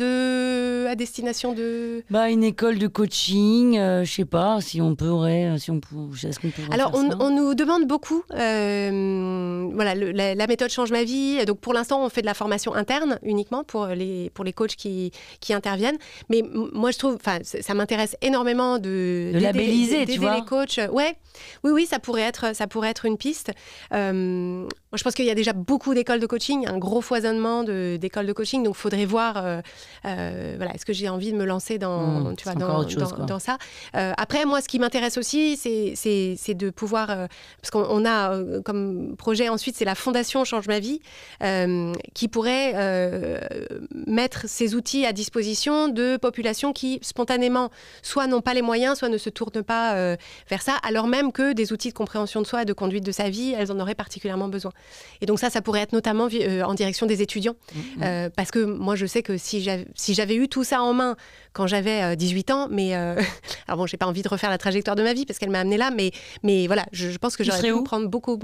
Speaker 2: à destination de...
Speaker 3: une école de coaching, je sais pas, est-ce qu'on pourrait faire ça ?
Speaker 2: Alors, on nous demande beaucoup. La méthode Change ma vie. Donc, pour l'instant, on fait de la formation interne uniquement pour les coachs qui interviennent. Mais moi, je trouve... ça m'intéresse énormément de
Speaker 3: labelliser,
Speaker 2: d'aider les coachs. Ouais. Oui, ça pourrait être une piste. Moi, je pense qu'il y a déjà beaucoup d'écoles de coaching, un gros foisonnement d'écoles de coaching. Donc, il faudrait voir... est-ce que j'ai envie de me lancer dans ça. Après, moi, ce qui m'intéresse aussi, c'est de pouvoir... parce qu'on a comme projet, ensuite, c'est la Fondation Change ma vie, qui pourrait mettre ces outils à disposition de populations qui, spontanément, soit n'ont pas les moyens, soit ne se tournent pas vers ça, alors même que des outils de compréhension de soi et de conduite de sa vie, elles en auraient particulièrement besoin. Et donc ça pourrait être notamment en direction des étudiants. Parce que moi, je sais que si j'avais eu tout ça en main quand j'avais 18 ans, mais alors bon, j'ai pas envie de refaire la trajectoire de ma vie parce qu'elle m'a amenée là, mais voilà, je pense que j'aurais pu prendre beaucoup.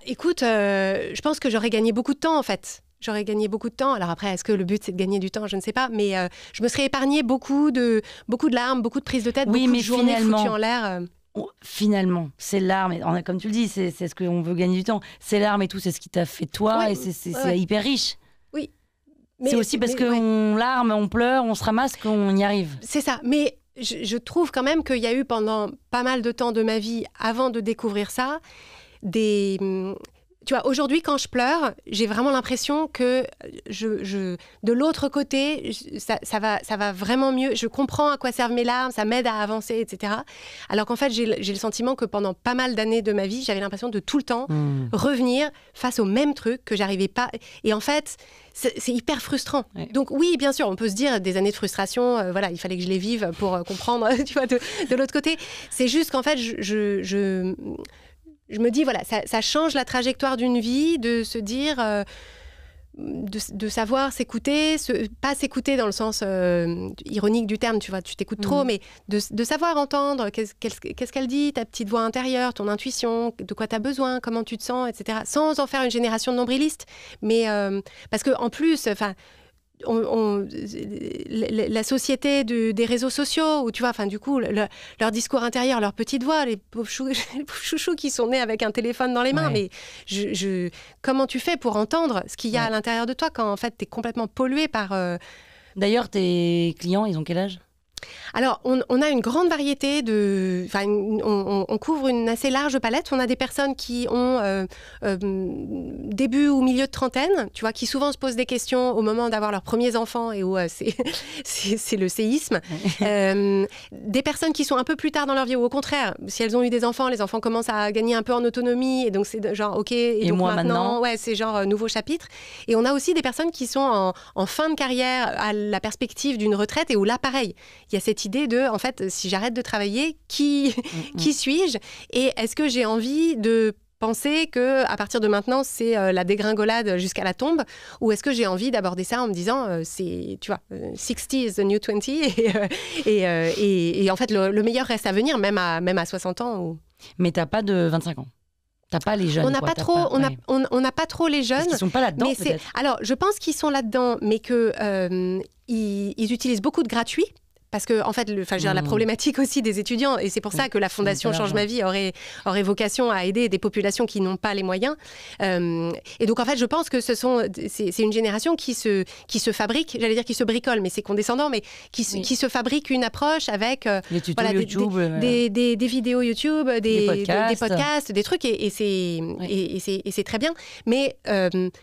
Speaker 2: Écoute, je pense que j'aurais gagné beaucoup de temps en fait. J'aurais gagné beaucoup de temps. Alors après, est-ce que le but, c'est de gagner du temps? Je ne sais pas. Mais je me serais épargné beaucoup de larmes, beaucoup de prises de tête, beaucoup de journées foutues en l'air.
Speaker 3: Finalement, c'est l'arme, comme tu le dis, c'est ce qu'on veut gagner du temps. C'est l'arme et tout, c'est ce qui t'a fait toi, et c'est hyper riche.
Speaker 2: Oui.
Speaker 3: C'est aussi parce qu'on larme, on pleure, on se ramasse qu'on y arrive.
Speaker 2: C'est ça. Mais je trouve quand même qu'il y a eu pendant pas mal de temps de ma vie, avant de découvrir ça, tu vois, aujourd'hui, quand je pleure, j'ai vraiment l'impression que de l'autre côté, ça va vraiment mieux. Je comprends à quoi servent mes larmes, ça m'aide à avancer, etc. Alors qu'en fait, j'ai le sentiment que pendant pas mal d'années de ma vie, j'avais l'impression de tout le temps revenir face au même truc que j'arrivais pas. Et en fait, c'est hyper frustrant. Ouais. Donc oui, bien sûr, on peut se dire des années de frustration, voilà, il fallait que je les vive pour comprendre, tu vois, de l'autre côté. C'est juste qu'en fait, je me dis, voilà, ça change la trajectoire d'une vie, de se dire, de savoir s'écouter, pas s'écouter dans le sens ironique du terme, tu vois, tu t'écoutes trop, mais de savoir entendre qu'est-ce qu'elle dit, ta petite voix intérieure, ton intuition, de quoi tu as besoin, comment tu te sens, etc. Sans en faire une génération de nombrilistes. Mais parce qu'en plus, enfin... la société des réseaux sociaux, où tu vois, enfin du coup, leur discours intérieur, leur petite voix, les pauvres chouchous qui sont nés avec un téléphone dans les mains, mais comment tu fais pour entendre ce qu'il y a à l'intérieur de toi quand en fait t'es complètement pollué par...
Speaker 3: D'ailleurs, tes clients, ils ont quel âge ?
Speaker 2: Alors, on a une grande variété on couvre une assez large palette. On a des personnes qui ont début ou milieu de trentaine, tu vois, qui souvent se posent des questions au moment d'avoir leurs premiers enfants et où c'est le séisme. Des personnes qui sont un peu plus tard dans leur vie, ou au contraire, si elles ont eu des enfants, les enfants commencent à gagner un peu en autonomie, et donc c'est genre, ok, et donc
Speaker 3: moi maintenant
Speaker 2: ouais, c'est genre nouveau chapitre. Et on a aussi des personnes qui sont en fin de carrière, à la perspective d'une retraite, et où là, pareil, il y a cette idée de, en fait, si j'arrête de travailler, qui suis-je? Et est-ce que j'ai envie de penser que à partir de maintenant, c'est la dégringolade jusqu'à la tombe? Ou est-ce que j'ai envie d'aborder ça en me disant, c'est, tu vois, 60 is the new 20, et en fait, le meilleur reste à venir, même à 60 ans. Ou...
Speaker 3: Mais t'as pas de 25 ans? T'as pas les jeunes?
Speaker 2: On n'a pas trop, on n'a pas trop les jeunes.
Speaker 3: Parce qu'ils sont pas là-dedans, peut-être.
Speaker 2: Alors, je pense qu'ils sont là-dedans, mais que ils utilisent beaucoup de gratuits. Parce que, en fait, la problématique aussi des étudiants, et c'est pour ça que la Fondation Change ma vie aurait vocation à aider des populations qui n'ont pas les moyens. Et donc, en fait, je pense que c'est une génération qui se fabrique, j'allais dire qui se bricole, mais c'est condescendant, mais qui se fabrique une approche avec
Speaker 3: les tutos YouTube,
Speaker 2: des vidéos YouTube, des podcasts, des trucs, et c'est très bien. Mais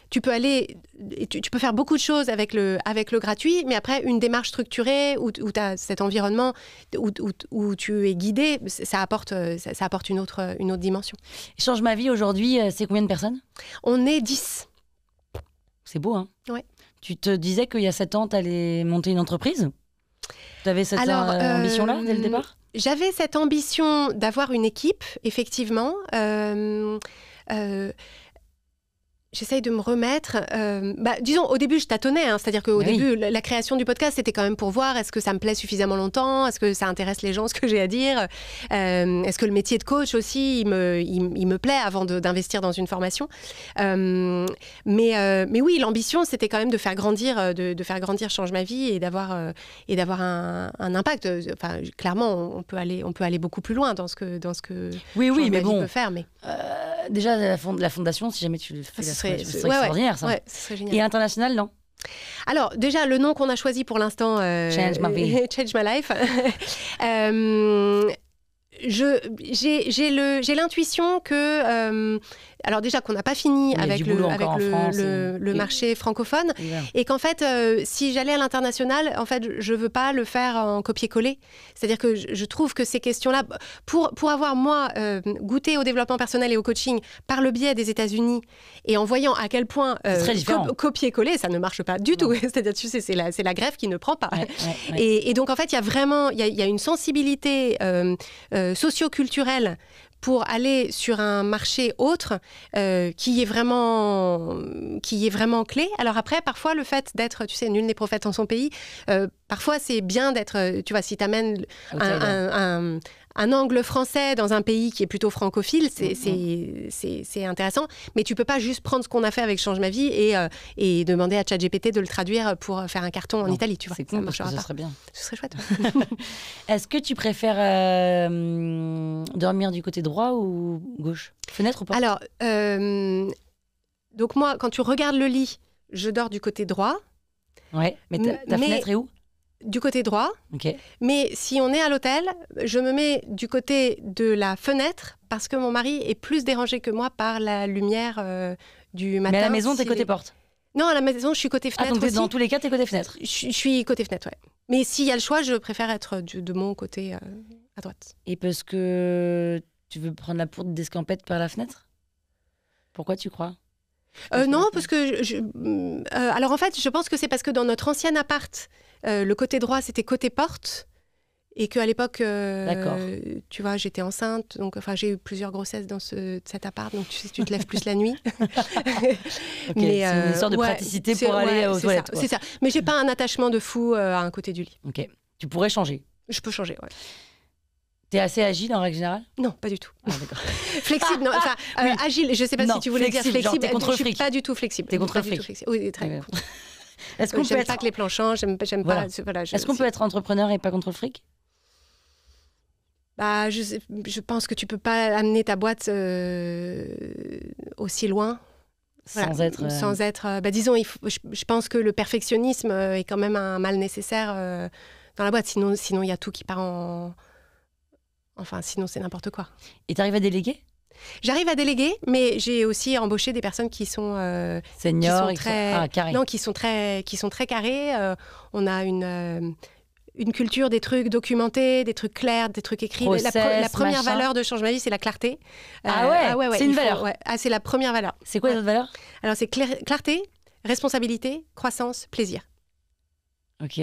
Speaker 2: tu peux faire beaucoup de choses avec le gratuit, mais après, une démarche structurée où tu as cet environnement où tu es guidé, ça apporte une autre dimension.
Speaker 3: Change ma vie aujourd'hui, c'est combien de personnes? On
Speaker 2: est 10.
Speaker 3: C'est beau, hein?
Speaker 2: Ouais.
Speaker 3: Tu te disais qu'il y a 7 ans, tu allais monter une entreprise? Tu avais cette ambition-là dès le départ?
Speaker 2: J'avais cette ambition d'avoir une équipe, effectivement. J'essaye de me remettre. Disons, au début, je tâtonnais. C'est-à-dire qu'au début, la création du podcast, c'était quand même pour voir est-ce que ça me plaît suffisamment longtemps, est-ce que ça intéresse les gens, ce que j'ai à dire, est-ce que le métier de coach aussi, il me plaît avant d'investir dans une formation. Mais oui, l'ambition, c'était quand même de faire grandir, de faire grandir Change ma vie et d'avoir un impact. Enfin, clairement, on peut aller beaucoup plus loin dans ce que
Speaker 3: Change ma vie
Speaker 2: peut faire. Mais
Speaker 3: déjà, la fondation, si jamais tu le fais, ce serait extraordinaire, ça.
Speaker 2: Ouais, ce serait génial.
Speaker 3: Et international, non?
Speaker 2: Alors, déjà, le nom qu'on a choisi pour l'instant...
Speaker 3: Change my vie.
Speaker 2: Change my life. J'ai l'intuition que... alors déjà qu'on n'a pas fini avec le marché francophone, et qu'en fait, si j'allais à l'international, en fait, je veux pas le faire en copier-coller. C'est-à-dire que je trouve que ces questions-là, pour avoir moi goûté au développement personnel et au coaching par le biais des États-Unis, et en voyant à quel point copier-coller, ça ne marche pas du tout. C'est-à-dire, tu sais, c'est la greffe qui ne prend pas. Et donc en fait, il y a une sensibilité socio-culturelle pour aller sur un marché autre qui est vraiment clé. Alors après, parfois, le fait d'être, tu sais, nul n'est prophète en son pays, Parfois, c'est bien d'être, tu vois, si tu amènes un angle français dans un pays qui est plutôt francophile, c'est intéressant. Mais tu peux pas juste prendre ce qu'on a fait avec Change ma vie et demander à ChatGPT de le traduire pour faire un carton en Italie, tu vois.
Speaker 3: C'est cool, parce que ça serait bien.
Speaker 2: Ce serait chouette.
Speaker 3: Est-ce que tu préfères dormir du côté droit ou gauche? Fenêtre ou pas?
Speaker 2: Alors, donc moi, quand tu regardes le lit, je dors du côté droit.
Speaker 3: Ouais, mais ta fenêtre est où?
Speaker 2: Du côté droit.
Speaker 3: Ok.
Speaker 2: Mais si on est à l'hôtel, je me mets du côté de la fenêtre parce que mon mari est plus dérangé que moi par la lumière du matin.
Speaker 3: Mais à la maison, t'es côté porte?
Speaker 2: Non, à la maison, je suis côté fenêtre
Speaker 3: donc
Speaker 2: aussi.
Speaker 3: Dans tous les cas, t'es côté fenêtre?
Speaker 2: Je suis côté fenêtre, ouais. Mais s'il y a le choix, je préfère être de mon côté à droite.
Speaker 3: Et parce que tu veux prendre la poudre d'escampette par la fenêtre? Pourquoi tu crois?
Speaker 2: Non, parce que... alors en fait, je pense que c'est parce que dans notre ancien appart, le côté droit, c'était côté porte. Et qu'à l'époque, tu vois, j'étais enceinte. Donc, enfin, j'ai eu plusieurs grossesses dans cet appart. Donc, tu sais, tu te lèves plus la nuit.
Speaker 3: Mais, c'est une sorte de praticité pour aller aux toilettes.
Speaker 2: C'est ça. Mais j'ai pas un attachement de fou à un côté du lit.
Speaker 3: Ok. Tu pourrais changer? Je
Speaker 2: peux changer, ouais.
Speaker 3: T'es assez agile en règle générale?
Speaker 2: Non, pas du tout.
Speaker 3: Ah, d'accord.
Speaker 2: Flexible, non. Enfin, agile, je sais pas si tu voulais dire flexible.
Speaker 3: Genre, t'es contre le fric.
Speaker 2: Je suis pas du tout flexible.
Speaker 3: T'es contre le fric.
Speaker 2: Oui, très bien.
Speaker 3: Est-ce qu'on
Speaker 2: j'aime pas que les plans changent, j'aime
Speaker 3: voilà.
Speaker 2: pas... Voilà,
Speaker 3: est-ce qu'on peut être entrepreneur et pas contre le fric?
Speaker 2: Bah, je pense que tu peux pas amener ta boîte aussi loin.
Speaker 3: Sans être...
Speaker 2: Bah, disons, je pense que le perfectionnisme est quand même un mal nécessaire dans la boîte. Sinon, il y a tout qui part en... Enfin, sinon, c'est n'importe quoi.
Speaker 3: Et tu arrives à déléguer?
Speaker 2: J'arrive à déléguer, mais j'ai aussi embauché des personnes qui sont
Speaker 3: seniors,
Speaker 2: carrés. Non, qui sont très carrés. On a une culture des trucs documentés, des trucs clairs, des trucs écrits. La première valeur de Change ma vie, c'est la clarté.
Speaker 3: Ouais. C'est une valeur.
Speaker 2: C'est la première valeur.
Speaker 3: C'est quoi les autres valeurs?
Speaker 2: Alors, c'est clarté, responsabilité, croissance, plaisir.
Speaker 3: Ok.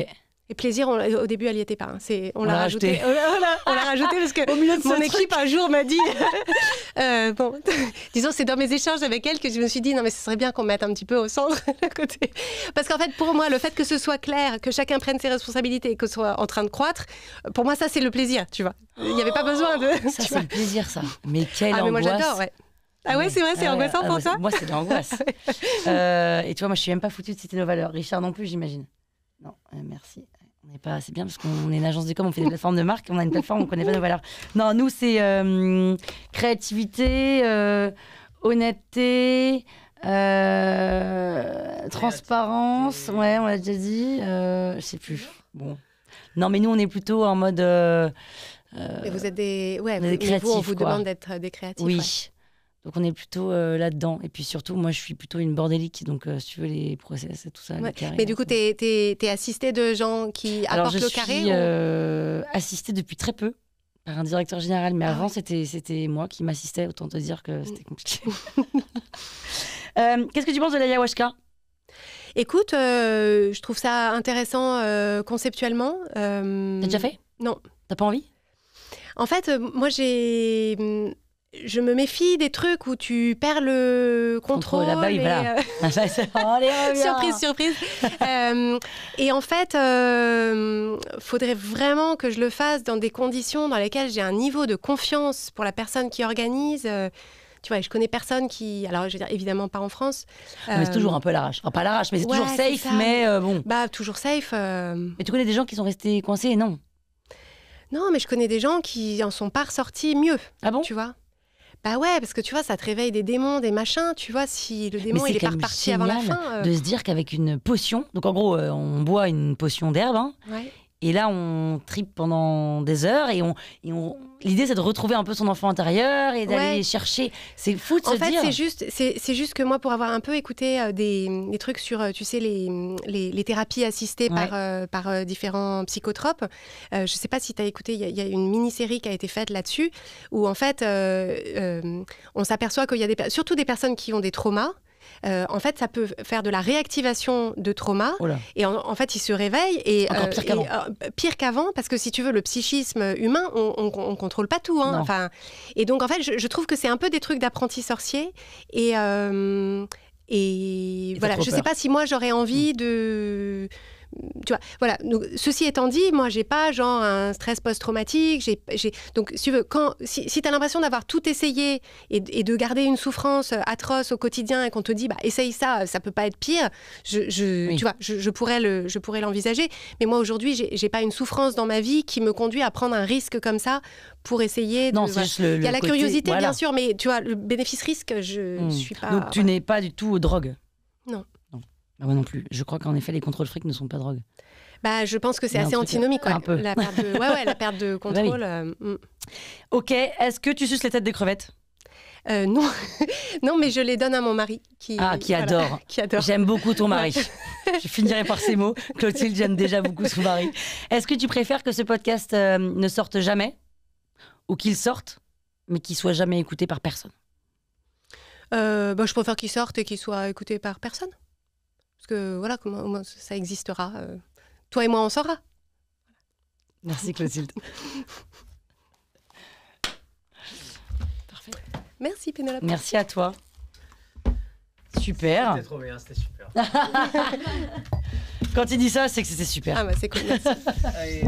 Speaker 2: Et plaisir, au début, elle n'y était pas. Hein. On l'a rajouté. On l'a rajouté parce que mon équipe, un jour, m'a dit... bon, disons, c'est dans mes échanges avec elle que je me suis dit, non, mais ce serait bien qu'on mette un petit peu au centre le côté. Parce qu'en fait, pour moi, le fait que ce soit clair, que chacun prenne ses responsabilités et que ce soit en train de croître, pour moi, ça, c'est le plaisir, tu vois. Il n'y avait pas besoin de...
Speaker 3: Ça, c'est le plaisir, ça. Mais quelle angoisse.
Speaker 2: Mais moi, j'adore, ouais. Ah ouais, c'est vrai, c'est angoissant pour toi?
Speaker 3: Moi, c'est de l'angoisse. Et tu vois, moi, je suis même pas foutue de citer nos valeurs. Richard non plus, j'imagine. Non, merci. On n'est pas assez bien parce qu'on est une agence de com, on fait des plateformes de marque, on a une plateforme, on ne connaît pas nos valeurs. Non, nous, c'est créativité, honnêteté, transparence. Ouais, on l'a déjà dit. Je sais plus. Bon. Non, mais nous, on est plutôt en mode.
Speaker 2: Mais vous êtes des créatifs. On vous demande d'être des créatifs.
Speaker 3: Oui.
Speaker 2: Ouais.
Speaker 3: Donc on est plutôt là-dedans. Et puis surtout, moi je suis plutôt une bordélique, donc si tu veux les process et tout ça.
Speaker 2: Ouais.
Speaker 3: Carrés,
Speaker 2: mais du coup, t'es assistée de gens qui apportent le carré?
Speaker 3: Je suis assistée depuis très peu par un directeur général, mais avant c'était moi qui m'assistais, autant te dire que c'était compliqué. Qu'est-ce que tu penses de l'ayahuasca? Écoute,
Speaker 2: je trouve ça intéressant conceptuellement.
Speaker 3: T'as déjà fait?
Speaker 2: Non.
Speaker 3: T'as pas envie?
Speaker 2: En fait, moi je me méfie des trucs où tu perds le contrôle.
Speaker 3: Là-bas, voilà.
Speaker 2: Surprise. Et en fait, faudrait vraiment que je le fasse dans des conditions dans lesquelles j'ai un niveau de confiance pour la personne qui organise. Tu vois, je connais personne qui... Alors, je veux dire, évidemment pas en France.
Speaker 3: Mais c'est toujours un peu à l'arrache. Enfin, pas à l'arrache, mais c'est toujours safe, mais bon.
Speaker 2: Bah, toujours safe.
Speaker 3: Mais tu connais des gens qui sont restés coincés? Non.
Speaker 2: Non, mais je connais des gens qui en sont pas ressortis mieux.
Speaker 3: Ah bon?
Speaker 2: Tu vois? Bah ouais, parce que tu vois, ça te réveille des démons, des machins. Tu vois, si le démon, il est pas reparti avant la fin.
Speaker 3: De se dire qu'avec une potion, donc en gros, on boit une potion d'herbe, hein, et là, on tripe pendant des heures, et l'idée, c'est de retrouver un peu son enfant intérieur et d'aller chercher. C'est fou de se dire.
Speaker 2: En fait, c'est juste que moi, pour avoir un peu écouté des trucs sur, tu sais, les thérapies assistées par différents psychotropes, je sais pas si tu as écouté, il y a une mini-série qui a été faite là-dessus, où en fait, on s'aperçoit qu'il y a surtout des personnes qui ont des traumas. En fait, ça peut faire de la réactivation de trauma. Et en fait, ils se réveillent. Et,
Speaker 3: encore pire qu'avant.
Speaker 2: Pire qu'avant, parce que si tu veux, le psychisme humain, on contrôle pas tout. Hein. Enfin, et donc, en fait, je trouve que c'est un peu des trucs d'apprenti sorcier. Et voilà, je sais pas si moi, j'aurais envie de tu vois, voilà. Donc, ceci étant dit, moi, j'ai pas genre un stress post-traumatique. Donc, si tu veux, si tu as l'impression d'avoir tout essayé et de garder une souffrance atroce au quotidien et qu'on te dit, bah, essaye ça, ça peut pas être pire, tu vois, je pourrais l'envisager. Mais moi, aujourd'hui, j'ai pas une souffrance dans ma vie qui me conduit à prendre un risque comme ça pour essayer de...
Speaker 3: Non, c'est juste le
Speaker 2: Il y a la
Speaker 3: côté,
Speaker 2: curiosité,
Speaker 3: voilà.
Speaker 2: bien sûr, mais tu vois, le bénéfice-risque, je suis pas...
Speaker 3: Donc, tu n'es pas du tout aux drogues?
Speaker 2: Non.
Speaker 3: Ah, moi non plus. Je crois qu'en effet, les contrôles fric ne sont pas drogues.
Speaker 2: Bah, je pense que c'est
Speaker 3: Il y a un
Speaker 2: assez
Speaker 3: truc,
Speaker 2: antinomique, quoi.
Speaker 3: un peu.
Speaker 2: La perte de, la perte de contrôle.
Speaker 3: Ok, est-ce que tu suces les têtes des crevettes?
Speaker 2: Non. Non, mais je les donne à mon mari. Qui
Speaker 3: adore.
Speaker 2: Qui adore.
Speaker 3: J'aime beaucoup ton mari. Je finirai par ces mots. Clotilde, j'aime déjà beaucoup son mari. Est-ce que tu préfères que ce podcast ne sorte jamais, ou qu'il sorte, mais qu'il soit jamais écouté par personne?
Speaker 2: Je préfère qu'il sorte et qu'il soit écouté par personne. Parce que voilà, comment ça existera. Toi et moi, on saura.
Speaker 3: Merci Clotilde.
Speaker 2: Parfait. Merci Pénélope.
Speaker 3: Merci à toi. Super.
Speaker 1: C'était trop bien, c'était super.
Speaker 3: Quand il dit ça, c'est que c'était super.
Speaker 2: Ah bah c'est cool, merci.
Speaker 1: Allez,